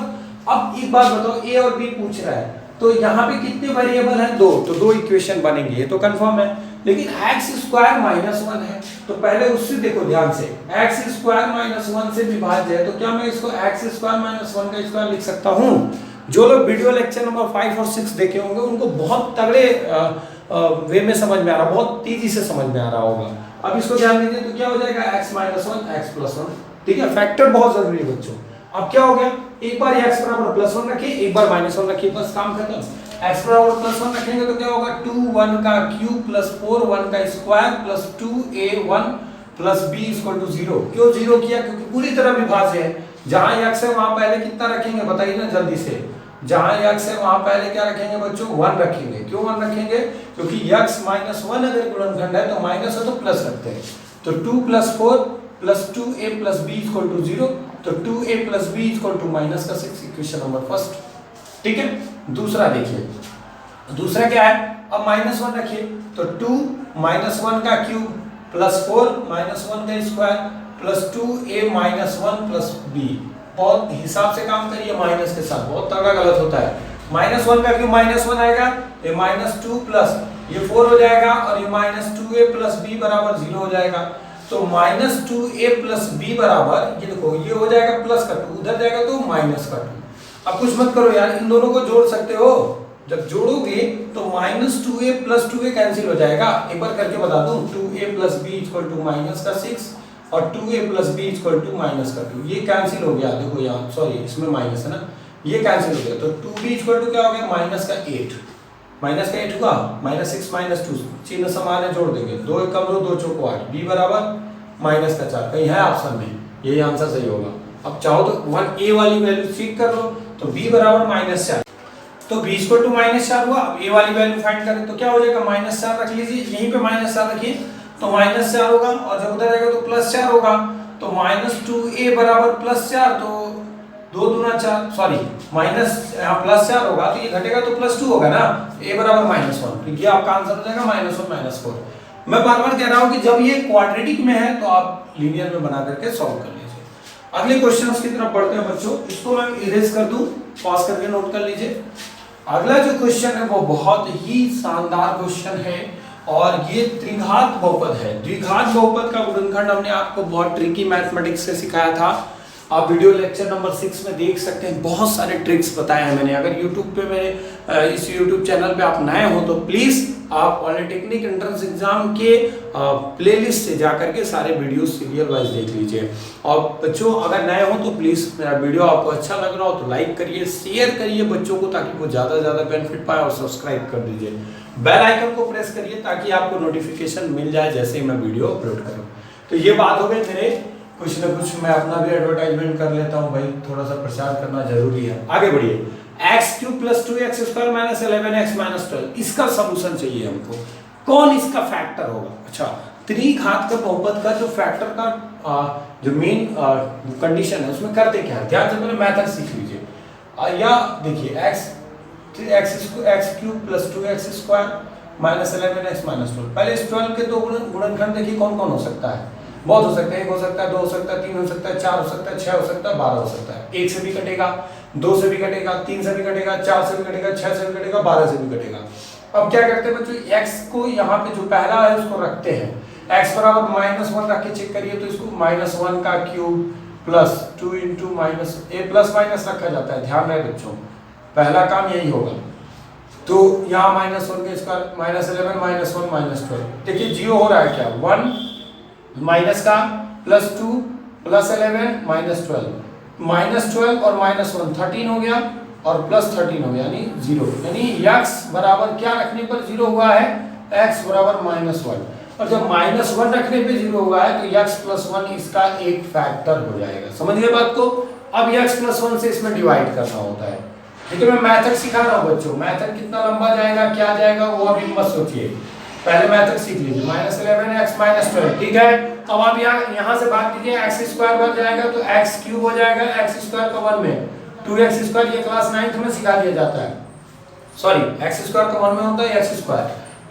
अब एक बात बताओ, a और b पूछ रहा है, तो यहाँ पे कितने वेरिएबल हैं, 2, तो 2 इक्वेशन बनेंगे, ये तो कंफर्म है। लेकिन x² - 1 है, तो पहले उससे देखो ध्यान से, x² - 1 से विभाज्य है, तो क्या मैं इसको x² - 1 का स्क्वायर लिख सकता हूँ। जो लोग वीडियो लेक्चर नंबर 5 और 6 देखे होंगे उनको बहुत तगड़े वे में समझ में आ रहा, बहुत तेजी से समझ में आ रहा होगा। अब इसको ध्यान दीजिए, तो क्या हो जाएगा x - 1 x + 1। ठीक है, फैक्टर बहुत जरूरी है बच्चों। अब क्या हो गया, एक बार x = +1 रखिए, एक बार -1 रखिए, बस काम खत्म। x = +1 रखेंगे तो क्या होगा, 2 1 का क्यूब प्लस 4 1 का square plus 2a 1 plus b = 0। क्यों 0 किया, क्योंकि पूरी तरह विभाज्य है। जहां x है वहां पहले कितना रखेंगे बताइए ना जल्दी से। जहां x है वहां पहले क्या रखेंगे बच्चों, 1 रखेंगे। क्यों 1 रखेंगे, क्योंकि x - 1 अगर गुणनखंड है तो माइनस है तो प्लस रखते हैं। तो 2 + 4 + 2a + b = 0। तो 2a plus B equal to minus का 6, इक्वेशन नंबर फर्स्ट। ठीक है, दूसरा देखिए, दूसरा क्या है, अब -1 रखिए तो 2 -1 का क्यूब प्लस 4 -1 का square plus 2a -1 plus b। बहुत हिसाब से काम करिए माइनस के साथ, बहुत तगड़ा गलत होता है। -1 का क्यूब -1 आएगा, ये -2 प्लस ये 4 हो जाएगा और ये -2a प्लस b बराबर 0 हो जाएगा। तो -2a प्लस b बराबर, ये देखो ये हो जाएगा प्लस का 2, उधर जाएगा तो माइनस का 2। अब कुछ मत करो यार, इन दोनों को जोड़ सकते हो, जब जोड़ोगे तो -2a प्लस 2a कैंसिल हो जाएगा। एक बार करके बता दूं, 2a plus b equal to minus का 6 और 2a plus b equal to minus का 2, ये कैंसिल हो गया। देखो यहाँ, सॉरी इसमें माइनस है ना, ये कैंसिल हो गया। तो 2b इक्वल टू क्या हो गया, माइनस का 8 हुआ, -6 -2 चिन्ह समान है, जोड़ देंगे, 2 एकम 2 2 चौको 8, b बराबर माइनस का 4। कहीं है ऑप्शन में, यही आंसर सही होगा। अब चाहो तो 1a वाली वैल्यू चेक कर लो, तो b बराबर -4, तो b इक्वल टू -4 हुआ। अब a वाली वैल्यू फाइंड करें तो क्या हो जाएगा, -4 रख लीजिए, यहीं पे -4 रखिए तो -4 होगा, और जब उधर आएगा तो +4 होगा। तो -2a बराबर +4, तो 2 दूना 4, सॉरी माइनस यहाँ +4 होगा तो ये घटेगा तो +2 होगा ना, a बराबर -1, तो ये आपका आंसर हो जाएगा -1 -4। मैं बार बार कह रहा हूँ कि जब ये क्वाड्रेटिक में है तो आप लीनियर में बना करके सॉल्व कर लीजिए। अगले क्वेश्चंस की तरफ बढ़ते हैं बच्चों, इसको मैं इरेज कर दूं, पॉज करके नोट कर लीजिए। अगला जो क्वेश्चन है वो बहुत ही शानदार क्वेश्चन है, और ये त्रिघात बहुपद है। द्विघात बहुपद का गुणनखंड हमने आपको बहुत ट्रिकी मैथमेटिक्स से सिखाया था, आप वीडियो लेक्चर नंबर 6 में देख सकते हैं, बहुत सारे ट्रिक्स बताए हैं मैंने। अगर YouTube पे मेरे इस YouTube चैनल पे आप नए हो तो प्लीज़ आप पॉलिटेक्निक एंट्रेंस एग्जाम के प्लेलिस्ट से जाकर के सारे वीडियो सीरियल वाइज देख लीजिए। और बच्चों अगर नए हो तो प्लीज़ मेरा वीडियो आपको अच्छा लग रहा हो तो लाइक करिए, शेयर करिए बच्चों को, ताकि वो ज़्यादा से ज़्यादा बेनिफिट पाए, और सब्सक्राइब कर दीजिए, बेल आइकन को प्रेस करिए ताकि आपको नोटिफिकेशन मिल जाए जैसे ही मैं वीडियो अपलोड करूँ। तो ये बात हो गई मेरे, कुछ ना कुछ मैं अपना भी एडवर्टाइजमेंट कर लेता हूँ भाई, थोड़ा सा प्रचार करना जरूरी है। आगे बढ़िए, x³ + 2x² - 11x - 12, इसका सॉल्यूशन चाहिए हमको। कौन इसका फैक्टर होगा? अच्छा, त्रिघात का बहुपद का जो फैक्टर का जो मेन कंडीशन है उसमें करते क्या है, ध्यान से पहले मेथड सीख लीजिए। या देखिए x³ + 2x² - 11x - 12, पहले इस 12 के दो गुणनखंड देखिए कौन कौन हो सकता है। बहुत हो सकता है, 1 हो सकता है, 2 हो सकता है, 3 हो सकता है, 4 हो सकता है, 6 हो सकता है, 12 हो सकता है। 1 से भी कटेगा, 2 से भी कटेगा, 3 से भी कटेगा, 4 से भी कटेगा, 6 से भी कटेगा, 12 से भी कटेगा। अब क्या करते हैं बच्चों, x को यहाँ पे जो पहला है उसको रखते हैं, x बराबर -1 रख के चेक करिए, तो इसको -1 का cube plus 2 × -a plus minus रखा जाता है, ध्यान रहे बच्चों, पहला काम यही होगा। तो यहाँ -1 का स्क्वायर, -11 -1 -12, देखिए 0 हो रहा है क्या, 1 माइनस का +2 +11 -12, -12 और -1 13 हो गया, और +13 हो गया, यानी 0, यानी x बराबर क्या रखने पर 0 हुआ है, x बराबर -1, और जब -1 रखने पे 0 हुआ है तो x + 1 इसका एक फैक्टर हो जाएगा। समझिए बात को। अब x + 1 से इसमें डिवाइड करना होता है। ठीक है, मैं मेथड सिखा रहा हूँ बच्चों, मेथड कितना लंबा जाएगा क्या जाएगा वो अभी मत सोचिए, पहले मेथड सीख लीजिए। -11x - 12, ठीक है। अब आप यहाँ से बात कीजिए, x² बन जाएगा तो x³ हो जाएगा, x² का 1 में 2x², ये क्लास 9th में सिखा दिया जाता है, सॉरी x² का 1 में होता है x²,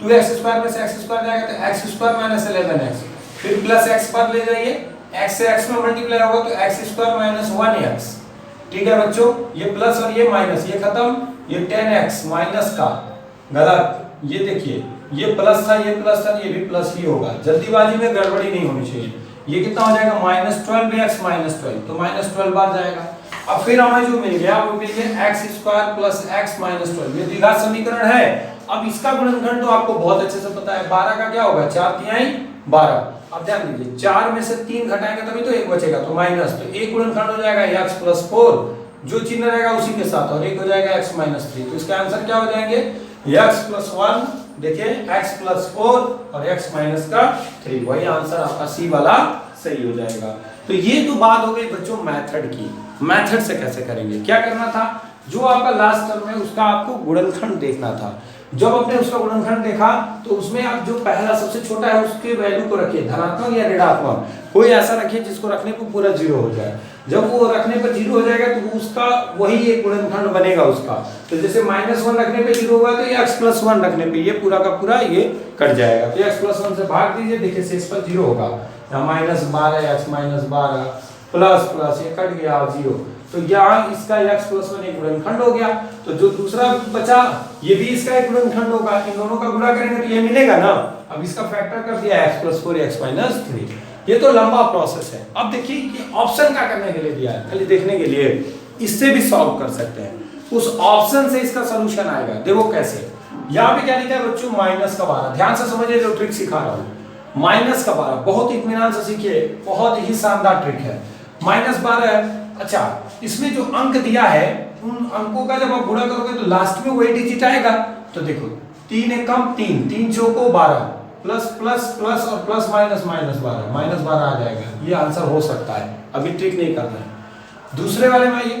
2x² में से x² जाएगा तो x² - 11x, फिर प्लस x पर ले जाइए, x से x में मल्टीप्लाई होगा तो x² - 1x, ठीक है बच्चों। ये प्लस और ये माइनस, ये खत्म, ये 10x माइनस का गलत, ये देखिए ये प्लस था, ये प्लस था, ये भी प्लस ही होगा, जल्दीबाजी में गड़बड़ी नहीं होनी चाहिए। ये कितना हो जाएगा, -12x - 12, तो -12 बार जाएगा। अब फिर हमें जो मिल गया वो मिल गया x² + x - 12, ये द्विघात समीकरण है। अब इसका गुणनखंड तो आपको बहुत अच्छे से पता है, 12 का क्या होगा, 4×3 12। अब ध्यान दीजिए, 4 में से 3 घटाएंगे तभी तो 1 बचेगा, तो माइनस, तो एक गुणनखंड हो जाएगा x + 4, जो चिन्ह रहेगा उसी के साथ, और एक हो जाएगा x - 3, तो इसका आंसर क्या हो जाएंगे, x + 1, देखिए x + 4 और x - 3, वही आंसर आपका सी वाला सही हो जाएगा। तो ये तो बात हो गई बच्चों मेथड की। मेथड से कैसे करेंगे, क्या करना था, जो आपका लास्ट टर्म है उसका आपको गुणनखंड देखना था। जब आपने उसका गुणनखंड देखा तो उसमें आप जो पहला सबसे छोटा है उसके वैल्यू को रखिए, धनात्मक या ऋणात्मक, कोई ऐसा रखिए जिसको रखने पर पूरा जीरो हो जाए। जब वो रखने पर जीरो हो जाएगा तो उसका वही एक गुणनखंड बनेगा उसका। तो जैसे -1 रखने पे जीरो हुआ तो ये x+1 रखने पे ये पूरा का पूरा ये कट जाएगा। तो x+1 से भाग दीजिए, देखिए शेष पर जीरो होगा, यहाँ -12 x -12 प्लस प्लस ये कट गया जीरो। तो यहाँ इसका x+1 एक गुणनखंड हो गया। तो जो दूसरा बचा ये भी इसका एक गुणनखंड होगा, इन दोनों का गुणा करेंगे तो ये मिलेगा ना। अब इसका फैक्टर कर दिया x+4 x -3। ये तो लंबा प्रोसेस है। अब देखिए कि ऑप्शन क्या करने के लिए दिया है, खाली देखने के लिए, इससे भी सॉल्व कर सकते हैं। उस ऑप्शन से इसका सॉल्यूशन आएगा। देखो कैसे, यहाँ पे क्या लिखा है बच्चों, -12। ध्यान से समझिए जो ट्रिक सिखा रहा हूँ, -12 बहुत इत्मीनान से सीखिए, बहुत ही शानदार ट्रिक है। -12 है। अच्छा, इसमें जो अंक दिया है उन अंकों का जब आप गुणा करोगे तो लास्ट में वही डिजिट आएगा। तो देखो 3 एक कम 3, 3 चौको 12, प्लस प्लस प्लस और प्लस माइनस -12 आ जाएगा। ये आंसर हो सकता है, अभी ट्रिक नहीं करना है। दूसरे वाले में ये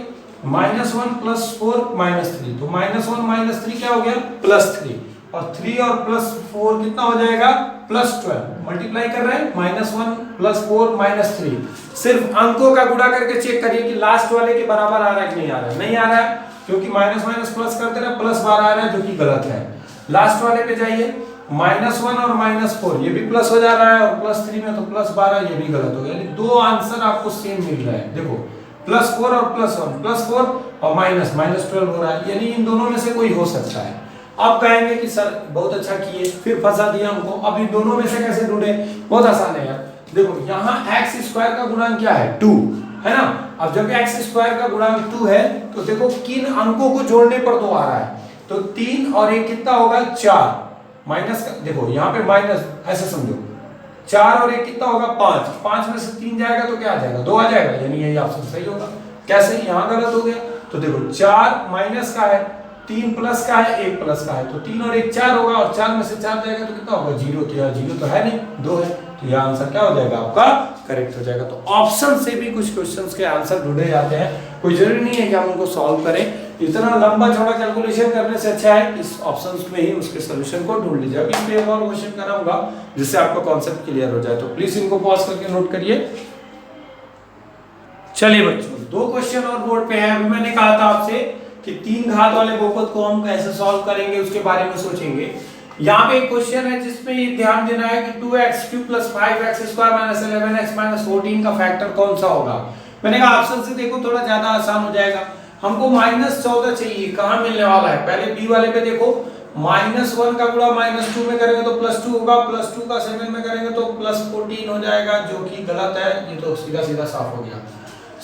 -1 + 4 -3, तो -1 -3 क्या हो गया, +3, और 3 और +4 कितना हो जाएगा, +12। मल्टीप्लाई कर रहे हैं, -1 + 4 -3। सिर्फ अंकों का गुणा करके चेक करिए कि लास्ट वाले के बराबर आ रहा है कि नहीं आ रहा है। नहीं आ रहा है क्योंकि माइनस माइनस प्लस करते रहे, +12 आ रहा है जो कि गलत है। लास्ट वाले पे जाइए, -1 और -4 ये भी प्लस हो जा रहा है, और +3 में तो +12 ये भी गलत हो गया। यानी दो आंसर आपको सेम मिल रहा है। देखो +4 और +1, +4 और -12 हो रहा है, यानी इन दोनों में से कोई हो सकता है। आप कहेंगे कि सर बहुत अच्छा किए, फिर फंसा दिया हमको, अब इन दोनों में से कैसे ढूंढे। बहुत आसान है यार। देखो यहाँ x² का गुणांक क्या है, 2 है ना। अब जब x² का गुणांक 2 है तो देखो किन अंकों को जोड़ने पर 2 आ रहा है, तो 3 और 1 कितना होगा, 4। माइनस का देखो यहाँ पे माइनस, ऐसे समझो 4 और 1 कितना होगा, 5। 5 में से 3 जाएगा तो क्या आ जाएगा, 2 आ जाएगा, यानी यही ऑप्शन सही होगा। कैसे, यहाँ गलत हो गया। तो देखो 4 माइनस का है, 3 प्लस का है, 1 प्लस का है, तो 3 और 1 4 होगा, और 4 में से 4 जाएगा तो कितना होगा, 0। तो यार 0 तो है नहीं, 2 है, तो यह आंसर क्या हो जाएगा आपका, करेक्ट हो जाएगा। तो ऑप्शन से भी कुछ क्वेश्चंस के आंसर ढूंढे जाते हैं, कोई जरूरी नहीं है कि हम उनको सॉल्व करें। इतना लंबा चौड़ा कैलकुलेशन करने से अच्छा है इस ऑप्शंस में ही उसके सॉल्यूशन को ढूंढ लीजिए। अभी मैं एक और क्वेश्चन कराऊंगा जिससे आपका कॉन्सेप्ट क्लियर हो जाए, तो प्लीज इनको पॉज करके नोट करिए। चलिए बच्चों, 2 क्वेश्चन और बोर्ड पे है। अभी मैंने कहा था आपसे कि 3 घात वाले बहुपद को हम कैसे सॉल्व करेंगे उसके बारे में सोचेंगे। यहाँ पे एक क्वेश्चन है जिसमें ये ध्यान देना है कि 2x³ + 5x² - 11x - 14 का फैक्टर कौन सा होगा। मैंने कहा ऑप्शन से देखो थोड़ा ज्यादा आसान हो जाएगा। हमको -14 चाहिए, कहाँ मिलने वाला है, पहले बी वाले पे देखो, -1 का गुणा -2 में करेंगे तो +2 होगा, +2 का 7 में करेंगे तो +14 हो जाएगा, जो कि गलत है। ये तो सीधा सीधा साफ हो गया।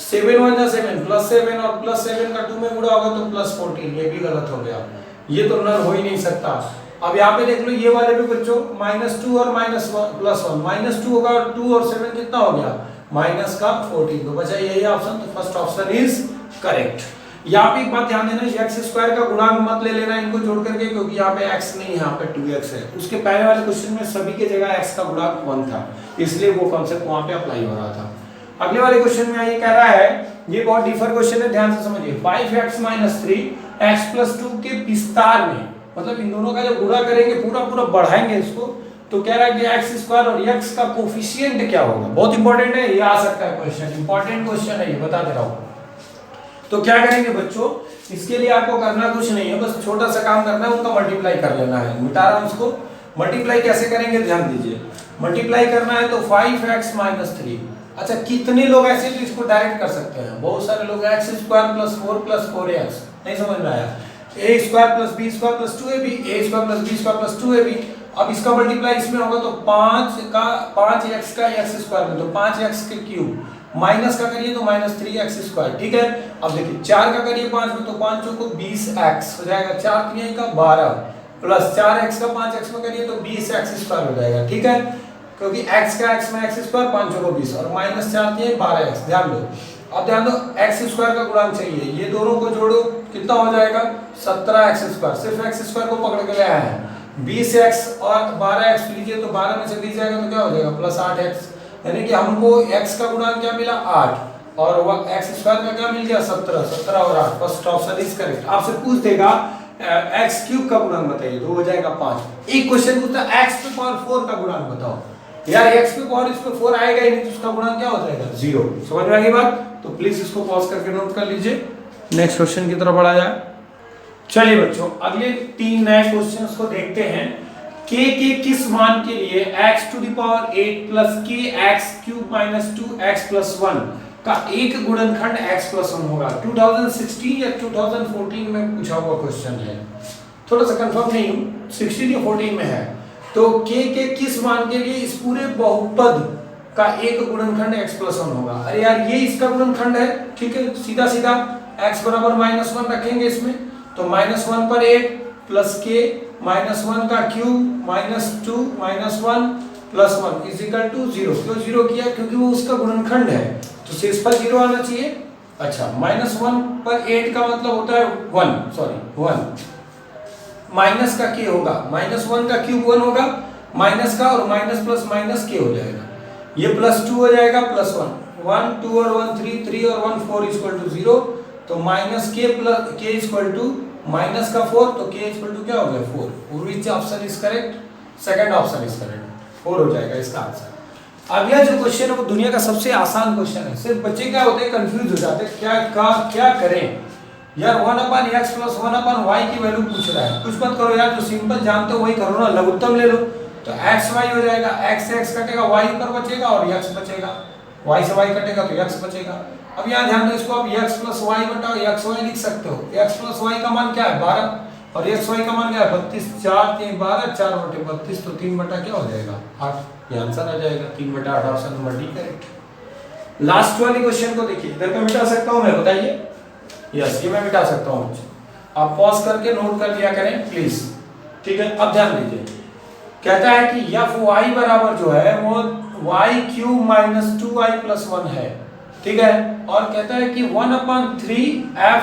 7 × 1 = 7, +7 और +7 का 2 में गुणा होगा तो +14, ये भी गलत हो गया, ये तो नल हो ही नहीं सकता। अब यहाँ पे देख लो ये वाले भी बच्चों, -2 और -1 -2 होगा, और 2 और 7 कितना हो गया, -14, तो बचा यही ऑप्शन। तो फर्स्ट ऑप्शन इज करेक्ट। यहाँ पे एक बात ध्यान देना, x² का गुणांक मत ले लेना इनको जोड़ करके, क्योंकि यहाँ पे x नहीं है, यहाँ पे 2x है। उसके पहले वाले क्वेश्चन में सभी के जगह x का गुणांक 1 था, इसलिए वो कॉन्सेप्ट वहां पे अप्लाई हो रहा था। अगले वाले क्वेश्चन में ये कह रहा है, ये बहुत डिफर क्वेश्चन है, ध्यान से समझिए। 5x - 3 x + 2 के विस्तार में, मतलब इन दोनों का जब गुणा करेंगे पूरा पूरा बढ़ाएंगे इसको, तो कह रहा है कि x² और x का कोफिशिएंट क्या होगा। बहुत इंपॉर्टेंट है, ये आ सकता है क्वेश्चन, इंपॉर्टेंट क्वेश्चन है ये, बता दे रहा हूं। तो क्या करेंगे बच्चों, इसके लिए आपको करना कुछ नहीं है, बस छोटा सा काम करना है, उनका मल्टीप्लाई कर लेना है। मिटा रहा हूं उसको। मल्टीप्लाई कैसे करेंगे ध्यान दीजिए। मल्टीप्लाई करना है तो 5x - 3। अच्छा, कितने लोग ऐसे तो इसको डायरेक्ट कर सकते हैं, बहुत सारे लोग x² + 4 + 4x, नहीं समझ में आया, a² + b² + 2ab, a² + b² + 2ab। अब इसका मल्टीप्लाई इसमें होगा तो 5x का x² में, तो 5x के क्यूब, माइनस का करिए तो -3x², ठीक है। अब देखिए 4 का करिए 5 में, तो 5 चौको 20x हो जाएगा, 4 3 का 12, प्लस 4x का 5x में करिए तो 20x² हो जाएगा, ठीक है, क्योंकि x का x में x², 5 चौको 20, और -4 3 12x। ध्यान दो, अब ध्यान दो, x² का गुणांक चाहिए, ये दोनों को जोड़ो कितना हो जाएगा, 17x²। सिर्फ x² को पकड़ के ले आए हैं। 20x और 12x लीजिए तो 12 में से 20 जाएगा तो क्या हो जाएगा, +8x, यानी कि हमको x का गुणांक क्या मिला, 8, और x² का क्या मिल गया, 17 और 8। First option is correct. आपसे पूछ देगा एक्स क्यूब का गुणांक बताइए, तो हो जाएगा 5। एक क्वेश्चन पूछता है एक्स पे पावर 4 का गुणांक बताओ, यार एक्स पे पावर इसमें 4 आएगा ही नहीं, तो उसका गुणांक क्या हो जाएगा 0। समझ में आ गई बात? तो प्लीज इसको पॉज करके नोट कर लीजिए, नेक्स्ट क्वेश्चन की तरफ बढ़ा जाए। चलिए बच्चों, अगले 3 नए क्वेश्चंस को देखते हैं। k के किस मान के लिए x to the power 8 plus k x cube minus 2x plus 1 का एक गुणनखंड x प्लस 1 होगा? 2016 या 2014 में पूछा हुआ क्वेश्चन है, थोड़ा सा कंफर्म नहीं हूं, 16 या 14 में है। तो k के किस मान के लिए इस पूरे बहुपद का एक गुणनखंड x प्लस 1 होगा? अरे यार ये इसका गुणनखंड है, ठीक है, सीधा सीधा x बराबर -1 रखेंगे इसमें, तो -1 पर 8 प्लस k -1 का cube -2 -1 plus 1 is equal to 0। क्यों 0 किया? क्योंकि वो उसका गुणनखंड है, तो शेषफल 0 आना चाहिए। अच्छा, -1 पर 8 का मतलब होता है 1 माइनस का k होगा, -1 का क्यूब 1 होगा, माइनस का और माइनस प्लस माइनस k हो जाएगा, ये +2 हो जाएगा प्लस 1 2 और 1 3 3 और 1 4 इक्वल टू 0। तो minus k plus k equal to minus का 4, तो k इक्वल टू क्या हो गया 4। Which option is correct? Second option is correct, 4 हो जाएगा इसका आंसर। अब यह जो क्वेश्चन है वो दुनिया का सबसे आसान क्वेश्चन है, सिर्फ बच्चे क्या होते हैं कंफ्यूज हो जाते हैं, क्या करें यार, 1/x प्लस 1/y की वैल्यू पूछ रहा है, कुछ मत करो यार, जो सिंपल जानते हो वही करो ना, लघुत्तम ले लो, तो x y हो जाएगा, x से x कटेगा, y ऊपर बचेगा और x बचेगा, y से y कटेगा तो x बचेगा। अब यहाँ ध्यान दो, इसको आप x प्लस y बटा x y लिख सकते हो, x प्लस y का मान क्या है 12 और x y का मान क्या है 32, 4 3 12 4 बटे 32, तो 3 बटा क्या हो जाएगा 8, ये आंसर आ जाएगा 3 बटा 8, option number D correct. Last वाली क्वेश्चन को देखिए, इधर का मिटा सकता हूँ मैं, बताइए? यस, ये मैं मिटा सकता हूँ, आप पॉज करके नोट कर लिया करें प्लीज, ठीक है। अब ध्यान दीजिए, कहता है कि एफ वाई बराबर जो है वो Y cube minus 2y plus 1 है, ठीक है, और कहता है कि 1/3 f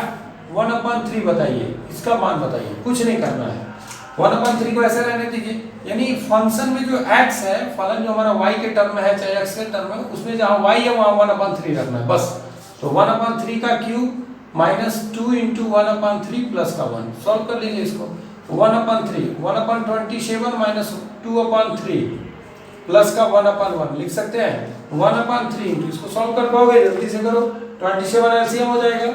1/3 बताइए, इसका मान बताइए, कुछ नहीं करना है, 1/3 को ऐसे रहने दीजिए, यानी फंक्शन में जो x है, फलन जो हमारा y के टर्म में है चाहे x के टर्म में, उसमें जहां y है वहां 1/3 रखना है बस। तो 1/3 का क्यूब -2 × 1/3 प्लस का 1, सॉल्व कर लीजिए इसको, 1/3 1/27 माइनस 2/3 प्लस का 1/1 लिख सकते हैं, 1/3 इंटू, इसको सॉल्व कर पाओगे? जल्दी से करो, 27 एलसीएम हो जाएगा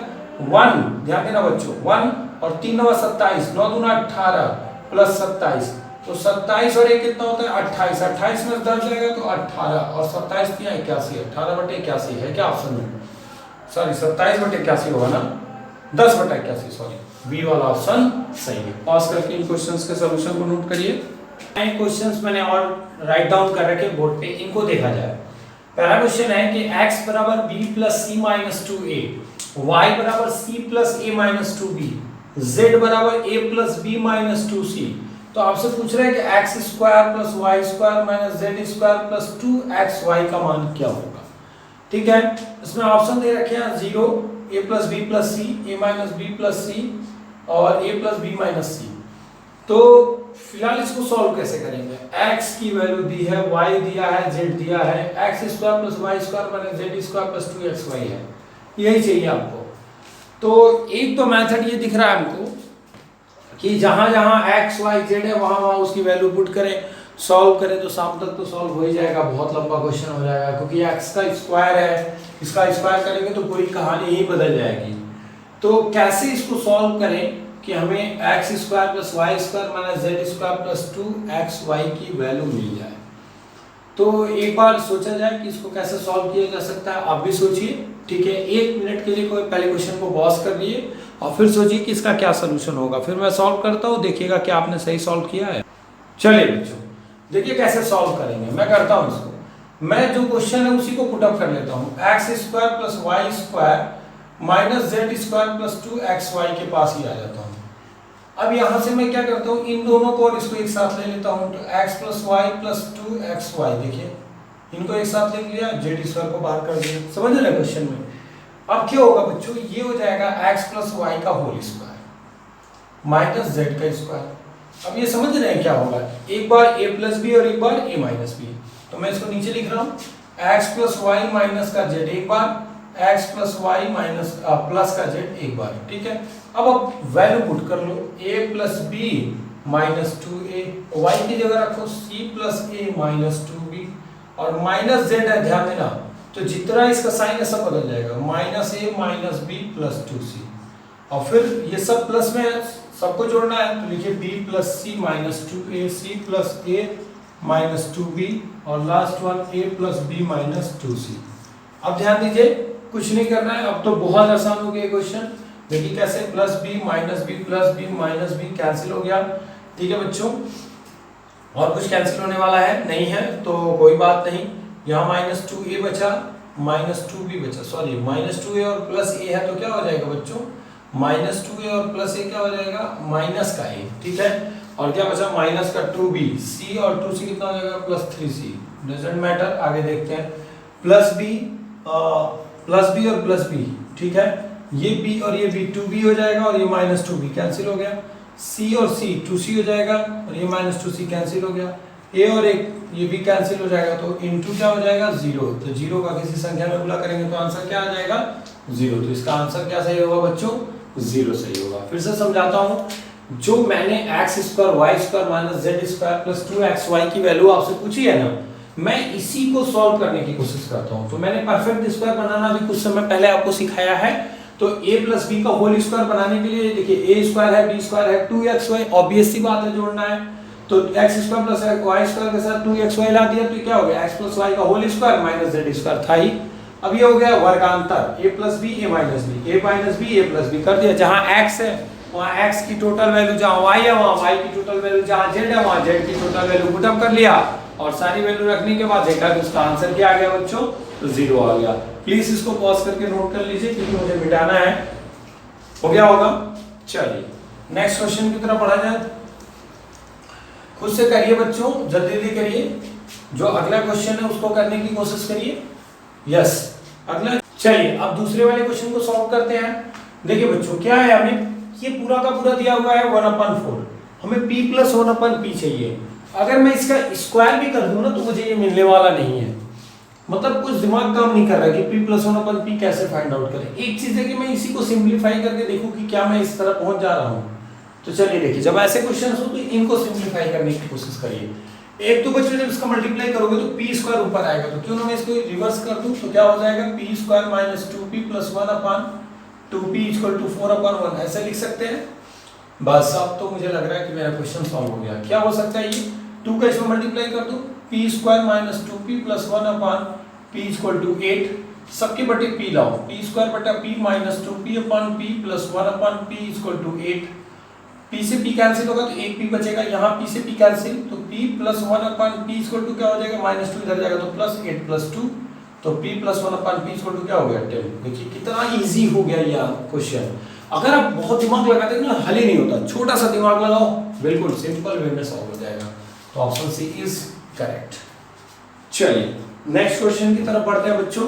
1, ध्यान देना बच्चों, 1 और 3 9 27, 9 दूना 18 प्लस 27, तो 27 और 1 कितना होता है 28, 28 में 10 जाएगा तो 18 और 27 किया 81, 18/81 है क्या ऑप्शन में? सॉरी 27/81 होगा ना, 10/81, सॉरी, बी वाला ऑप्शन सही है। पॉज करके इन क्वेश्चंस के सॉल्यूशन को नोट करिए। नए क्वेश्चंस मैंने और राइट डाउन कर रखे बोर्ड पे, इनको देखा जाए। पहला क्वेश्चन है कि x बराबर b plus c minus 2a, y बराबर c plus a minus 2b, z बराबर a plus b minus 2c। तो आपसे पूछ रहा है कि x square plus y square minus z square plus 2xy का मान क्या होगा, ठीक है। इसमें ऑप्शन दे रखे हैं 0, a plus b plus c, a minus b plus c और a plus b minus c। तो फिलहाल इसको सॉल्व कैसे करेंगे? x की वैल्यू दी है, y दिया है, z दिया है, x square plus y square minus z square plus 2xy है, यही चाहिए आपको। तो एक तो मेथड ये दिख रहा है हमको कि जहां जहां x y z है वहां वहां उसकी वैल्यू पुट करें, सॉल्व करें, तो शाम तक तो सॉल्व हो ही जाएगा, बहुत लंबा क्वेश्चन हो जाएगा, क्योंकि x का स्क्वायर है, इसका स्क्वायर करेंगे तो पूरी कहानी ही बदल जाएगी। तो कैसे इसको सॉल्व करें कि हमें x square plus y square minus z square plus 2xy की वैल्यू मिल जाए। तो एक बार सोचा जाए कि इसको कैसे सॉल्व किया जा सकता है, आप भी सोचिए, ठीक है। 1 मिनट के लिए कोई पहले क्वेश्चन को पॉज कर लिए और फिर सोचिए कि इसका क्या सोल्यूशन होगा, फिर मैं सॉल्व करता हूँ, देखिएगा कि आपने सही सॉल्व किया है। चलिए बच्चों, देखिए कैसे सॉल्व करेंगे, मैं करता हूँ इसको, मैं जो क्वेश्चन है उसी को पुट अप कर लेता हूँ। x square plus y square minus z square plus 2xy के पास ही आ जाता हूँ। अब यहाँ से मैं क्या करता हूँ, इन दोनों को और इसको एक साथ ले लेता हूँ, तो x प्लस y प्लस 2xy, देखिए इनको एक साथ ले लिया, z स्क्वायर को बाहर कर दिया, समझ रहे क्वेश्चन में। अब क्या होगा बच्चों, ये हो जाएगा x प्लस y का होल स्क्वायर माइनस z का स्क्वायर। अब ये समझ रहे हैं क्या होगा, एक बार a प्लस बी और एक बार a माइनस बी, तो मैं इसको नीचे लिख रहा हूँ, x प्लस वाई माइनस का z एक बार, x plus Y minus plus का z एक बार, ठीक है। अब वैल्यू पुट कर लो, a plus B minus 2a, y की जगह रखो c plus a minus 2b, और माइनस z है, ध्यान देना, तो जितना इसका साइन है सब बदल जाएगा, minus a minus b plus 2c, और फिर ये सब प्लस में है, सबको जोड़ना है, तो लिखिए b plus c minus 2a, c plus a minus 2b, और last one a plus b minus 2c। अब ध्यान दीजिए, कुछ नहीं करना है, अब तो बहुत आसान हो गया क्वेश्चन। देखिए कैसे, plus B minus B plus B minus B cancel हो गया, ठीक है बच्चों, और कुछ कैंसिल होने वाला है नहीं है, तो कोई बात नहीं, यहाँ माइनस 2a बचा, माइनस 2b बचा, सॉरी माइनस 2a और प्लस a है, तो क्या हो जाएगा बच्चों, माइनस 2a और प्लस a क्या हो जाएगा, माइनस का a, ठीक है, और क्या बचा, माइनस का 2b, c और 2c कितना हो जाएगा, प्लस 3c, डजंट मैटर, आगे देखते हैं, प्लस b और प्लस b, ठीक है, ये b और ये b 2b हो जाएगा, और ये माइनस 2b कैंसिल हो गया, c और c 2c हो जाएगा, और ये माइनस 2c कैंसिल हो गया, a और ये भी कैंसिल हो जाएगा, तो इनटू क्या हो जाएगा, 0, तो 0 का किसी संख्या में गुणा करेंगे तो आंसर क्या आ जाएगा, 0, तो इसका आंसर क्या सही होगा बच्चों, 0 सही होगा। फिर से समझाता हूँ, जो मैंने x square y square minus z square plus 2xy की वैल्यू आपसे पूछी है ना, मैं इसी को सॉल्व करने की कोशिश करता हूं। तो मैंने परफेक्ट स्क्वायर बनाना भी कुछ समय पहले आपको सिखाया है, तो a प्लस बी का होल स्क्वायर बनाने के लिए देखिए a स्क्वायर है, b स्क्वायर है, 2xy, ऑब्वियस सी बात है जोड़ना है, तो x square plus y square के साथ 2xy ला दिया, तो क्या हो गया, x प्लस y का whole square minus z square था ही, अब ये हो गया वर्गांतर, a plus B a minus B, a minus B a plus B कर दिया, जहां x है वहां x की टोटल वैल्यू, जहां y है वहां y की टोटल वैल्यू, जहां z है वहां z की टोटल वैल्यू पुट अप कर लिया, और सारी वैल्यू रखने के बाद देखा कि उसका आंसर क्या आ गया बच्चों, तो 0 आ गया। प्लीज इसको पॉज करके नोट कर लीजिए, क्योंकि मुझे मिटाना है, हो गया होगा। चलिए नेक्स्ट क्वेश्चन की तरफ बढ़ा जाए, खुद से करिए बच्चों, जल्दी जल्दी करिए, जो अगला क्वेश्चन है उसको करने की कोशिश करिए। यस, अगला, चलिए अब दूसरे वाले क्वेश्चन को सॉल्व करते हैं। देखिए बच्चों क्या है, हमें ये पूरा का पूरा दिया हुआ है 1/4, हमें p प्लस 1/p चाहिए, अगर मैं इसका स्क्वायर भी कर दूं ना तो मुझे ये मिलने वाला नहीं है, मतलब कुछ दिमाग काम नहीं कर रहा है कि p प्लस 1/p कैसे फाइंड आउट करें। एक चीज है कि मैं इसी को सिंपलीफाई करके देखूं कि क्या मैं इस तरह पहुंच जा रहा हूं, तो चलिए देखिए, जब ऐसे क्वेश्चन हो तो इनको सिंपलीफाई करने की कोशिश करिए। एक तो बच्चों जब इसका मल्टीप्लाई करोगे तो p स्क्वायर ऊपर आएगा, तो क्यों ना मैं इसको रिवर्स कर दूं, तो क्या हो जाएगा, p square minus 2p plus 1/2p equal to 4/1, ऐसे लिख सकते हैं। बस अब तो मुझे लग रहा है कि मेरा क्वेश्चन सॉल्व हो गया। क्या हो सकता है ये, 2 का इसमें मल्टीप्लाई कर दो, p square minus 2p plus 1/p equal to 8, सबके बटे p लाओ, p स्क्वायर बटा p minus 2p/p plus 1/p equal to 8, p से p कैंसिल होगा तो एक p बचेगा, यहाँ p से p कैंसिल, तो p plus 1/p equal to क्या हो जाएगा, माइनस 2 इधर जाएगा तो प्लस 8 प्लस 2, तो p plus 1/p equal to क्या हो गया, 10। देखिए कितना इजी हो गया ये क्वेश्चन, अगर आप बहुत दिमाग लगाते हैं ना हल ही नहीं होता, छोटा सा दिमाग लगाओ, बिल्कुल सिंपल वे में सॉल्व हो जाएगा। तो ऑप्शन सी इज करेक्ट। चलिए नेक्स्ट क्वेश्चन की तरफ बढ़ते हैं बच्चों,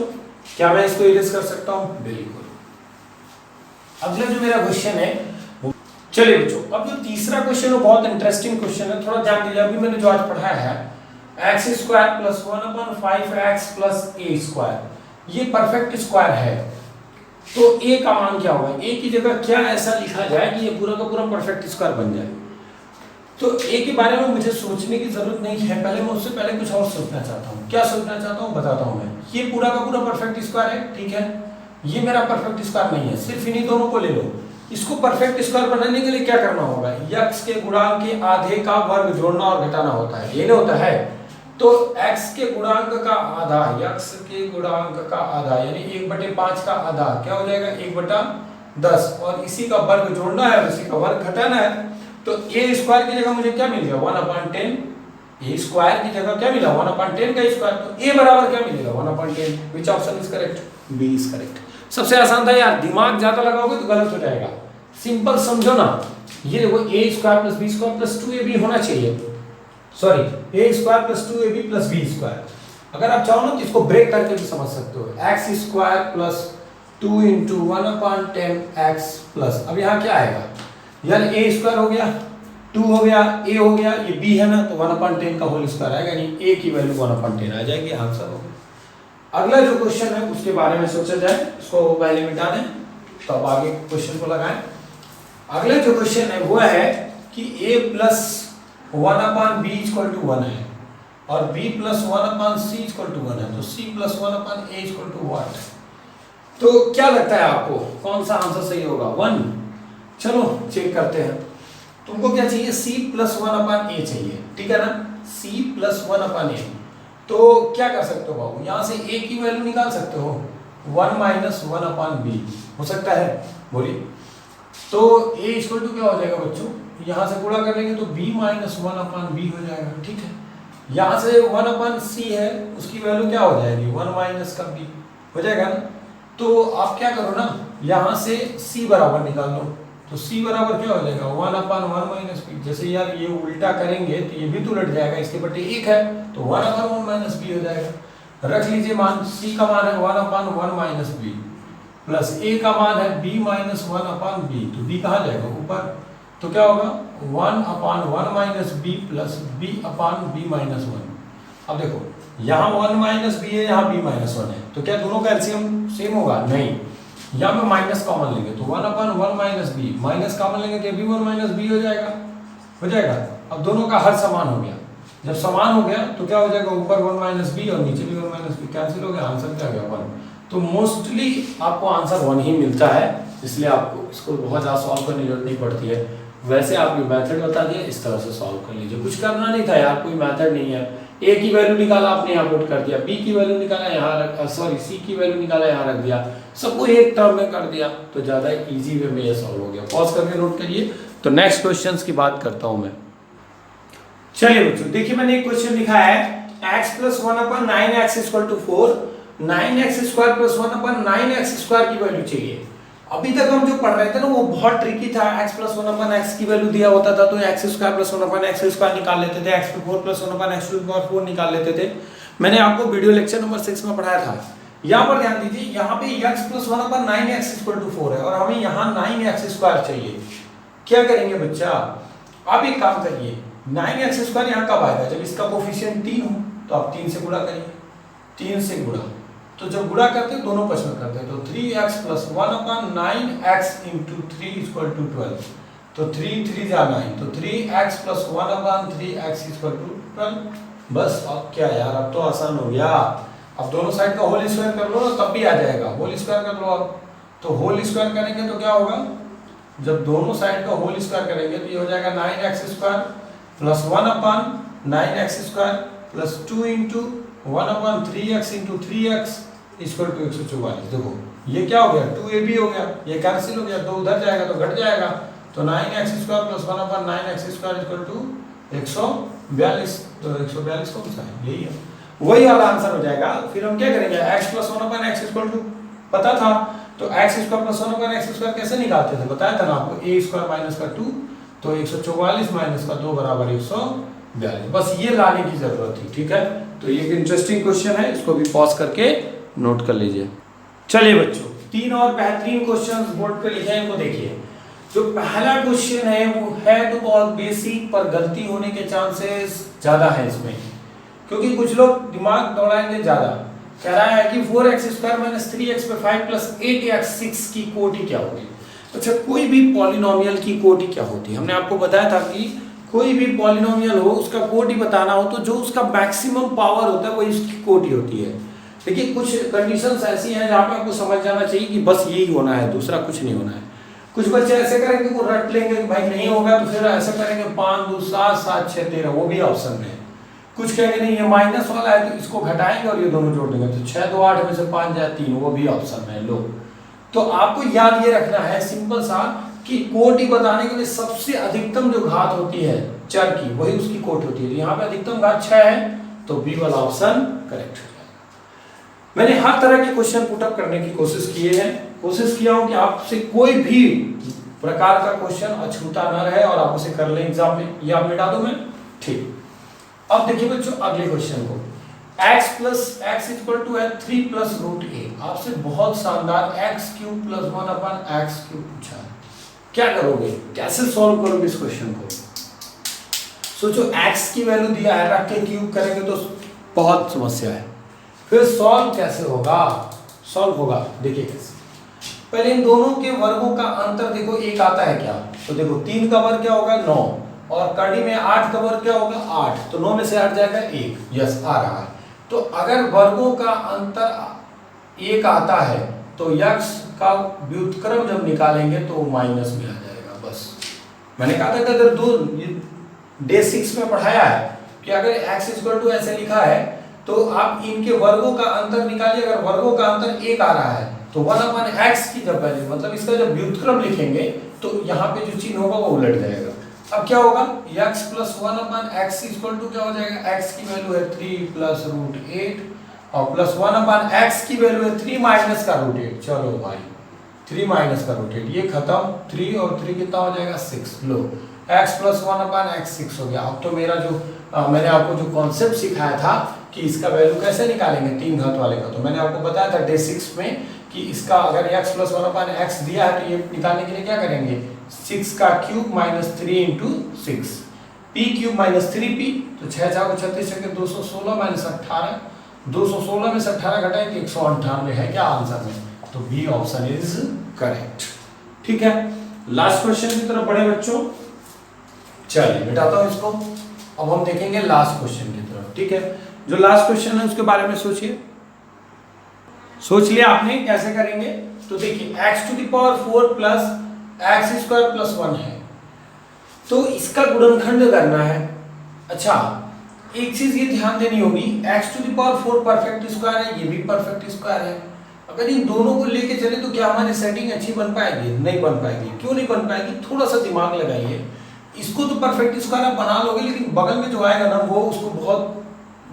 क्या मैं इसको इरेज कर सकता हूं, बिल्कुल। अगला जो मेरा क्वेश्चन है, चलिए बच्चों, अब जो तीसरा क्वेश्चन है बहुत इंटरेस्टिंग क्वेश्चन है, थोड़ा ध्यान दीजिए। अभी मैंने जो आज पढ़ाया है x square plus 1/5x plus a square, ये परफेक्ट स्क्वायर है, तो a का मान क्या होगा, a की जगह क्या ऐसा लिखा जाए कि ये पूरा का पूरा परफेक्ट स्क्वायर बन जाए। तो a के बारे में मुझे सोचने की जरूरत नहीं है, पहले मैं उससे पहले कुछ और सोचना चाहता हूँ। क्या सोचना चाहता हूँ बताता हूँ मैं। ये पूरा का पूरा परफेक्ट स्क्वायर है, ठीक है, ये मेरा परफेक्ट स्क्वायर नहीं है, सिर्फ इन्हीं दोनों को ले लो। इसको परफेक्ट स्क्वायर बनाने के लिए क्या करना होगा, x के गुणांक के आधे का वर्ग जोड़ना और घटाना होता है, ये नहीं होता है। तो x के गुणांक का आधा, x के गुणांक का आधा यानी 1/5 का आधा क्या हो जाएगा, 1/10, और इसी का वर्ग जोड़ना है और इसी का वर्ग घटाना है। तो a स्क्वायर की जगह मुझे क्या मिल गया, 1/10, a स्क्वायर की जगह क्या मिला, 1/10 का स्क्वायर, तो a बराबर क्या मिलेगा, 1/10। Which option is correct, b is correct. सबसे आसान था यार, दिमाग ज्यादा लगाओगे तो गलत हो जाएगा, सिंपल समझो ना। ये देखो a square plus b square plus 2ab होना चाहिए, sorry a square plus 2ab plus b square. अगर आप चाहो ना तो इसको ब्रेक करके भी समझ सकते हो, x square plus 2 into 1/10x plus, अब यहाँ क्या आएगा यार, a स्क्वायर हो गया, 2 हो गया, a हो गया, ये b है ना, तो 1/10 का होल स्क्वायर आएगा, यानी a की वैल्यू 1/10 आ जाएगी, आंसर हो गया। अगला जो क्वेश्चन है उसके बारे में सोचा जाए, इसको पहले मिटा दें तब आगे क्वेश्चन को लगाएं। अगला जो क्वेश्चन है वो है कि a plus 1/b equal to 1 है और b plus 1/c equal to 1 है, तो c plus 1/a equal to what? तो क्या लगता है आपको कौन सा आंसर सही होगा? 1। चलो चेक करते हैं। तुमको क्या चाहिए? c प्लस 1/a चाहिए, ठीक है ना? c plus 1/a। तो क्या कर सकते हो बाबू, यहाँ से a की वैल्यू निकाल सकते हो, 1 माइनस 1/b हो सकता है, बोलिए। तो a इक्वल टू क्या हो जाएगा बच्चों, यहाँ से गुणा कर लेंगे तो b माइनस 1/b हो जाएगा, ठीक है। यहाँ से 1/c है, उसकी वैल्यू क्या हो जाएगी, 1 माइनस का b हो जाएगा ना। तो आप क्या करो ना, यहाँ से c बराबर निकाल लो, तो c बराबर क्या हो जाएगा, 1/1 माइनस b। जैसे यार ये उल्टा करेंगे तो ये भी तो उलट जाएगा, इसके बटे 1 है तो 1/1 माइनस b हो जाएगा। रख लीजिए मान, c का मान है 1/1 माइनस b प्लस a का मान है b माइनस 1/b, तो b कहाँ जाएगा, ऊपर। तो क्या होगा, 1/1 minus b plus b/b minus 1। अब देखो यहाँ 1 माइनस b है, यहाँ b माइनस 1 है, तो क्या दोनों का एलसीएम सेम होगा? नहीं, यहाँ में माइनस कॉमन लेंगे तो 1/1 माइनस b, माइनस कॉमन लेंगे तो भी 1 माइनस b हो जाएगा, हो जाएगा। अब दोनों का हर समान हो गया, जब समान हो गया तो क्या हो जाएगा, ऊपर 1 माइनस b और नीचे भी 1 माइनस b, कैंसिल हो गया, आंसर क्या गया 1। तो मोस्टली आपको आंसर 1 ही मिलता है, इसलिए आपको इसको बहुत ज़्यादा सॉल्व करने की जरूरत नहीं पड़ती है। वैसे आपको मेथड बता दिया, इस तरह से सॉल्व कर लीजिए, कुछ करना नहीं था यार, कोई मेथड नहीं है। a की वैल्यू निकाला आपने यहाँ पुट कर दिया, b की वैल्यू निकाला यहाँ रख, सॉरी c की वैल्यू निकाला यहाँ रख दिया, सबको एक टर्म में कर दिया, तो ज़्यादा इजी वे में ये सॉल्व हो गया। पॉज करके नोट करिए। तो नेक्स्ट क्वेश्चंस की बात करता हूँ मैं। चलिए बच्चों देखिए, मैंने एक क्वेश्चन लिखा है x plus 1/9x equal to 4, 9x square plus 1/9x square की वैल्यू चाहिए। अभी तक हम जो पढ़ रहे थे ना वो बहुत ट्रिकी था, x प्लस 1/x की वैल्यू दिया होता था तो x square plus 1/x square निकाल लेते थे, x4 प्लस 1/x4 निकाल लेते थे। मैंने आपको वीडियो लेक्चर नंबर 6 में पढ़ाया था। यहाँ पर ध्यान दीजिए, यहाँ पे x plus 1/9x equal to 4 है और हमें यहाँ 9x स्क्वायर चाहिए। क्या करेंगे बच्चा, आप एक काम करिए, 9x स्क्वायर यहाँ कब आएगा, जब इसका कोफिशिएंट 3 हो, तो आप 3 से गुणा करिए, 3 से गुणा, तो जब गुणा करते हैं दोनों पक्ष में करते हैं, तो 3x plus 1/9x into 3 equal to 12, तो 3 3 जा 9, तो 3x plus 1/3x equal to 12। बस अब क्या यार, अब तो आसान हो गया। अब दोनों साइड का होल स्क्वायर कर लो ना, तब भी आ जाएगा, होल स्क्वायर कर लो। अब तो होल स्क्वायर करेंगे तो क्या होगा, जब दोनों साइड का होल स्क्वायर करेंगे तो ये हो जाएगा 9x square plus 1/9x square plus 2 into 1/3x into 3x equal to 144। देखो ये क्या हो गया, 2ab हो गया, ये कैंसिल हो गया, 2 उधर जाएगा तो घट जाएगा, तो 9x square plus 1/9x square equal to 142। तो 142 कौन सा है, यही है, वही वाला आंसर हो जाएगा। फिर हम क्या करेंगे, x plus 1/x equal to पता था, तो x square plus 1/x square कैसे निकालते थे, बताया था ना आपको, a स्क्वायर माइनस का 2, तो 144 माइनस का 2 बराबर 142। बस ये लाने की जरूरत थी, ठीक है। तो ये एक इंटरेस्टिंग क्वेश्चन है, इसको भी पॉज करके नोट कर लीजिए। चलिए बच्चों, 3 और बेहतरीन क्वेश्चंस बोर्ड पे लिखे हैं, इनको देखिए। जो पहला क्वेश्चन है वो है तो बहुत बेसिक, पर गलती होने के चांसेस ज्यादा है इसमें, क्योंकि कुछ लोग दिमाग दौड़ाएंगे ज्यादा। कह रहा है कि 4x स्क्वायर माइनस 3x पे 5 प्लस 8x 6 की कोटि क्या होगी। अच्छा, कोई भी पॉलिनोमियल की कोटि क्या होती है, हमने आपको बताया था कि कोई भी पॉलिनोमियल हो उसका कोटि बताना हो तो जो उसका मैक्सिमम पावर होता है वही उसकी कोटि होती है। देखिए कुछ कंडीशंस ऐसी हैं जहाँ पे आपको समझ जाना चाहिए कि बस यही होना है, दूसरा कुछ नहीं होना है। कुछ बच्चे ऐसे करेंगे, वो रट लेंगे कि भाई नहीं होगा, तो फिर ऐसे करेंगे 5 2 7 7 6 13, वो भी ऑप्शन में है। कुछ कहेंगे नहीं ये माइनस वाला है तो इसको घटाएंगे और ये दोनों जोड़ देंगे, तो 6 2 8 में से 5 जाए 3, वो भी ऑप्शन में है। लो, तो आपको याद ये रखना है सिंपल सा कि कोटि बताने के लिए सबसे अधिकतम जो घात होती है चर की, वही उसकी कोटि होती है। यहाँ पे अधिकतम घात 6 है, तो बी वाला ऑप्शन करेक्ट है। मैंने हर तरह के क्वेश्चन पुटअप करने की कोशिश की है, कोशिश किया हूं कि आपसे कोई भी प्रकार का क्वेश्चन अछूता न रहे और आप उसे कर लें एग्जाम में। ये आप मिटा दो मैं, ठीक। अब देखिए बच्चों अगले क्वेश्चन को, x plus x equal to है 3 प्लस रूट ए। आपसे बहुत शानदार x cube plus 1/x cube पूछा है, क्या करोगे, कैसे सॉल्व करोगे इस क्वेश्चन को। सोचो x की वैल्यू दिया है, रख के क्यूब करेंगे तो बहुत समस्या है, फिर सॉल्व कैसे होगा। सॉल्व होगा देखिए कैसे, पहले इन दोनों के वर्गों का अंतर देखो, एक आता है क्या तो देखो 3 का वर्ग क्या होगा 9, और कड़ी में 8 का वर्ग क्या होगा 8, तो 9 में से 8 जाएगा 1, यस आ रहा है। तो अगर वर्गों का अंतर 1 आता है तो यक्स का व्युत्क्रम जब निकालेंगे तो माइनस में आ जाएगा। बस मैंने कहा था कि अगर दो डे 6 में पढ़ाया है कि अगर x इक्वल टू ऐसे लिखा है तो आप इनके वर्गों का अंतर निकालिए। अगर वर्गों का अंतर 1 आ रहा है तो 1/x की जब वैल्यू मतलब इसका जब व्युत्क्रम लिखेंगे तो यहाँ पे जो चिन्ह होगा वो उलट जाएगा। अब क्या होगा x plus 1/x equal to क्या हो जाएगा, x की वैल्यू है 3 प्लस रूट 8 और प्लस 1/x की वैल्यू है 3 माइनस का रूट 8। चलो भाई 3 माइनस का रूट 8 ये खत्म, 3 और 3 कितना हो जाएगा 6। लो x प्लस 1/x 6 हो गया। अब तो मेरा जो मैंने आपको जो कॉन्सेप्ट सिखाया था कि इसका वैल्यू कैसे निकालेंगे 3 घात वाले का, तो मैंने आपको बताया था डे 6 में कि इसका अगर x प्लस 1/x दिया है तो ये निकालने के लिए क्या करेंगे 6 का cube minus 3 into 6 p cube minus 3p, तो 6 4 36 से 216 माइनस 18, 216 में से 18 घटाए तो 198 है क्या आंसर में, तो बी ऑप्शन इज करेक्ट। ठीक है, लास्ट क्वेश्चन की तरफ बढ़े बच्चों। चलिए मिटाता हूं इसको, अब हम देखेंगे लास्ट क्वेश्चन की तरफ। ठीक है, जो लास्ट क्वेश्चन है उसके बारे में सोचिए, सोच लिया आपने कैसे करेंगे। तो देखिए x to the power 4 plus x square plus 1 है, तो इसका गुणनखंड करना है। अच्छा एक चीज ये ध्यान देनी होगी, x to the power 4 perfect square है, ये भी परफेक्ट स्क्वायर है। अगर इन दोनों को लेके चले तो क्या हमारी सेटिंग अच्छी बन पाएगी, नहीं बन पाएगी। क्यों नहीं बन पाएगी, थोड़ा सा दिमाग लगाइए। इसको तो परफेक्ट स्क्वायर आप बना लोगे, लेकिन बगल में जो आएगा ना वो उसको बहुत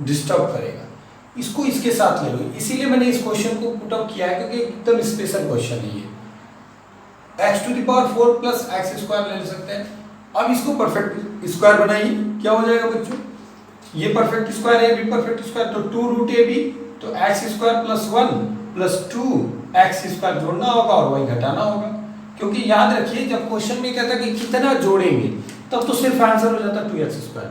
डिस्टर्ब करेगा। इसको इसके साथ ले लो, इसीलिए मैंने इस क्वेश्चन को पुट अप किया है क्योंकि एकदम स्पेशल क्वेश्चन है ये। x to the power 4 plus x square ले सकते हैं। अब इसको परफेक्ट स्क्वायर बनाइए, क्या हो जाएगा बच्चों, ये परफेक्ट स्क्वायर है, भी परफेक्ट स्क्वायर, तो 2 रूट ए बी, तो x square plus 1 plus 2 x square जोड़ना होगा और वही घटाना होगा। क्योंकि याद रखिए जब क्वेश्चन में कहता है कि कितना जोड़ेंगे तब तो सिर्फ आंसर हो जाता 2x स्क्वायर,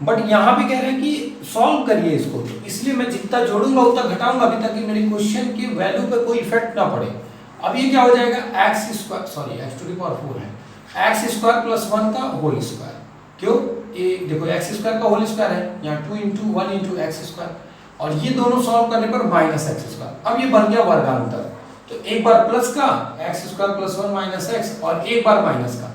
बट यहाँ पे कह रहे हैं कि सॉल्व करिए इसको, तो इसलिए मैं जितना जोड़ूंगा उतना घटाऊंगा अभी ताकि मेरे क्वेश्चन की वैल्यू पे कोई इफेक्ट ना पड़े। अब ये क्या हो जाएगा x square, sorry x to the power 4 है, एक्स स्क्वायर प्लस 1 का होल स्क्वायर। क्यों, ये देखो एक्स स्क्वायर का होल स्क्वायर है, यहाँ 2 इंटू 1 इंटू एक्स स्क्वायर, और ये दोनों सॉल्व करने पर माइनस एक्स स्क्वायर। अब ये बन गया वर्गांतर, तो एक बार प्लस का x square plus 1 minus x, और एक बार माइनस का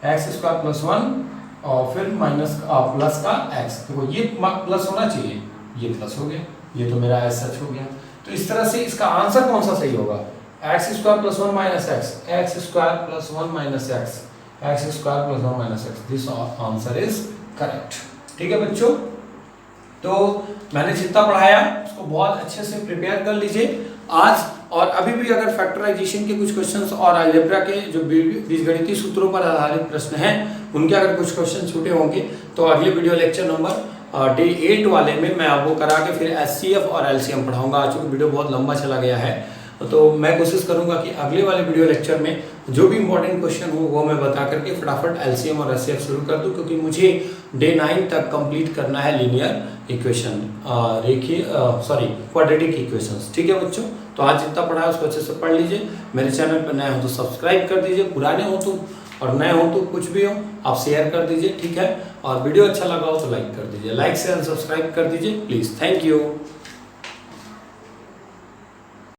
एक्स स्क्वायर प्लस 1 और फिर माइनस प्लस का एक्स। देखो ये प्लस होना चाहिए, ये प्लस हो गया, ये तो मेरा एस सच हो गया। तो इस तरह से इसका आंसर कौन सा सही होगा, x square plus 1 minus x, x square plus 1 minus x, x square plus 1 minus x, this answer is correct. ठीक है बच्चों, तो मैंने जितना पढ़ाया उसको बहुत अच्छे से प्रिपेयर कर लीजिए आज। और अभी भी अगर फैक्टराइजेशन के कुछ क्वेश्चंस और अलजेब्रा के जो बीजगणितीय सूत्रों पर आधारित प्रश्न हैं उनके अगर कुछ क्वेश्चन छूटे होंगे तो अगले वीडियो लेक्चर नंबर डे 8 वाले में मैं आपको करा के फिर एचसीएफ और एलसीएम पढ़ाऊंगा। आज चूँकि वीडियो बहुत लंबा चला गया है तो मैं कोशिश करूंगा कि अगले वाले वीडियो लेक्चर में जो भी इंपॉर्टेंट क्वेश्चन हो वो मैं बता करके फटाफट एलसीएम और एचसीएफ शुरू कर दूं, क्योंकि मुझे डे 9 तक कंप्लीट करना है लीनियर इक्वेशन, क्वाड्रेटिक इक्वेशंस। ठीक है बच्चों, तो आज जितना पढ़ा है उसको अच्छे से पढ़ लीजिए। मेरे चैनल पर नए हो तो सब्सक्राइब कर दीजिए, पुराने हो तो और नए हो तो कुछ भी हो आप शेयर कर दीजिए। ठीक है, और वीडियो अच्छा लगा हो तो लाइक कर दीजिए, लाइक शेयर सब्सक्राइब कर दीजिए प्लीज़। Thank you.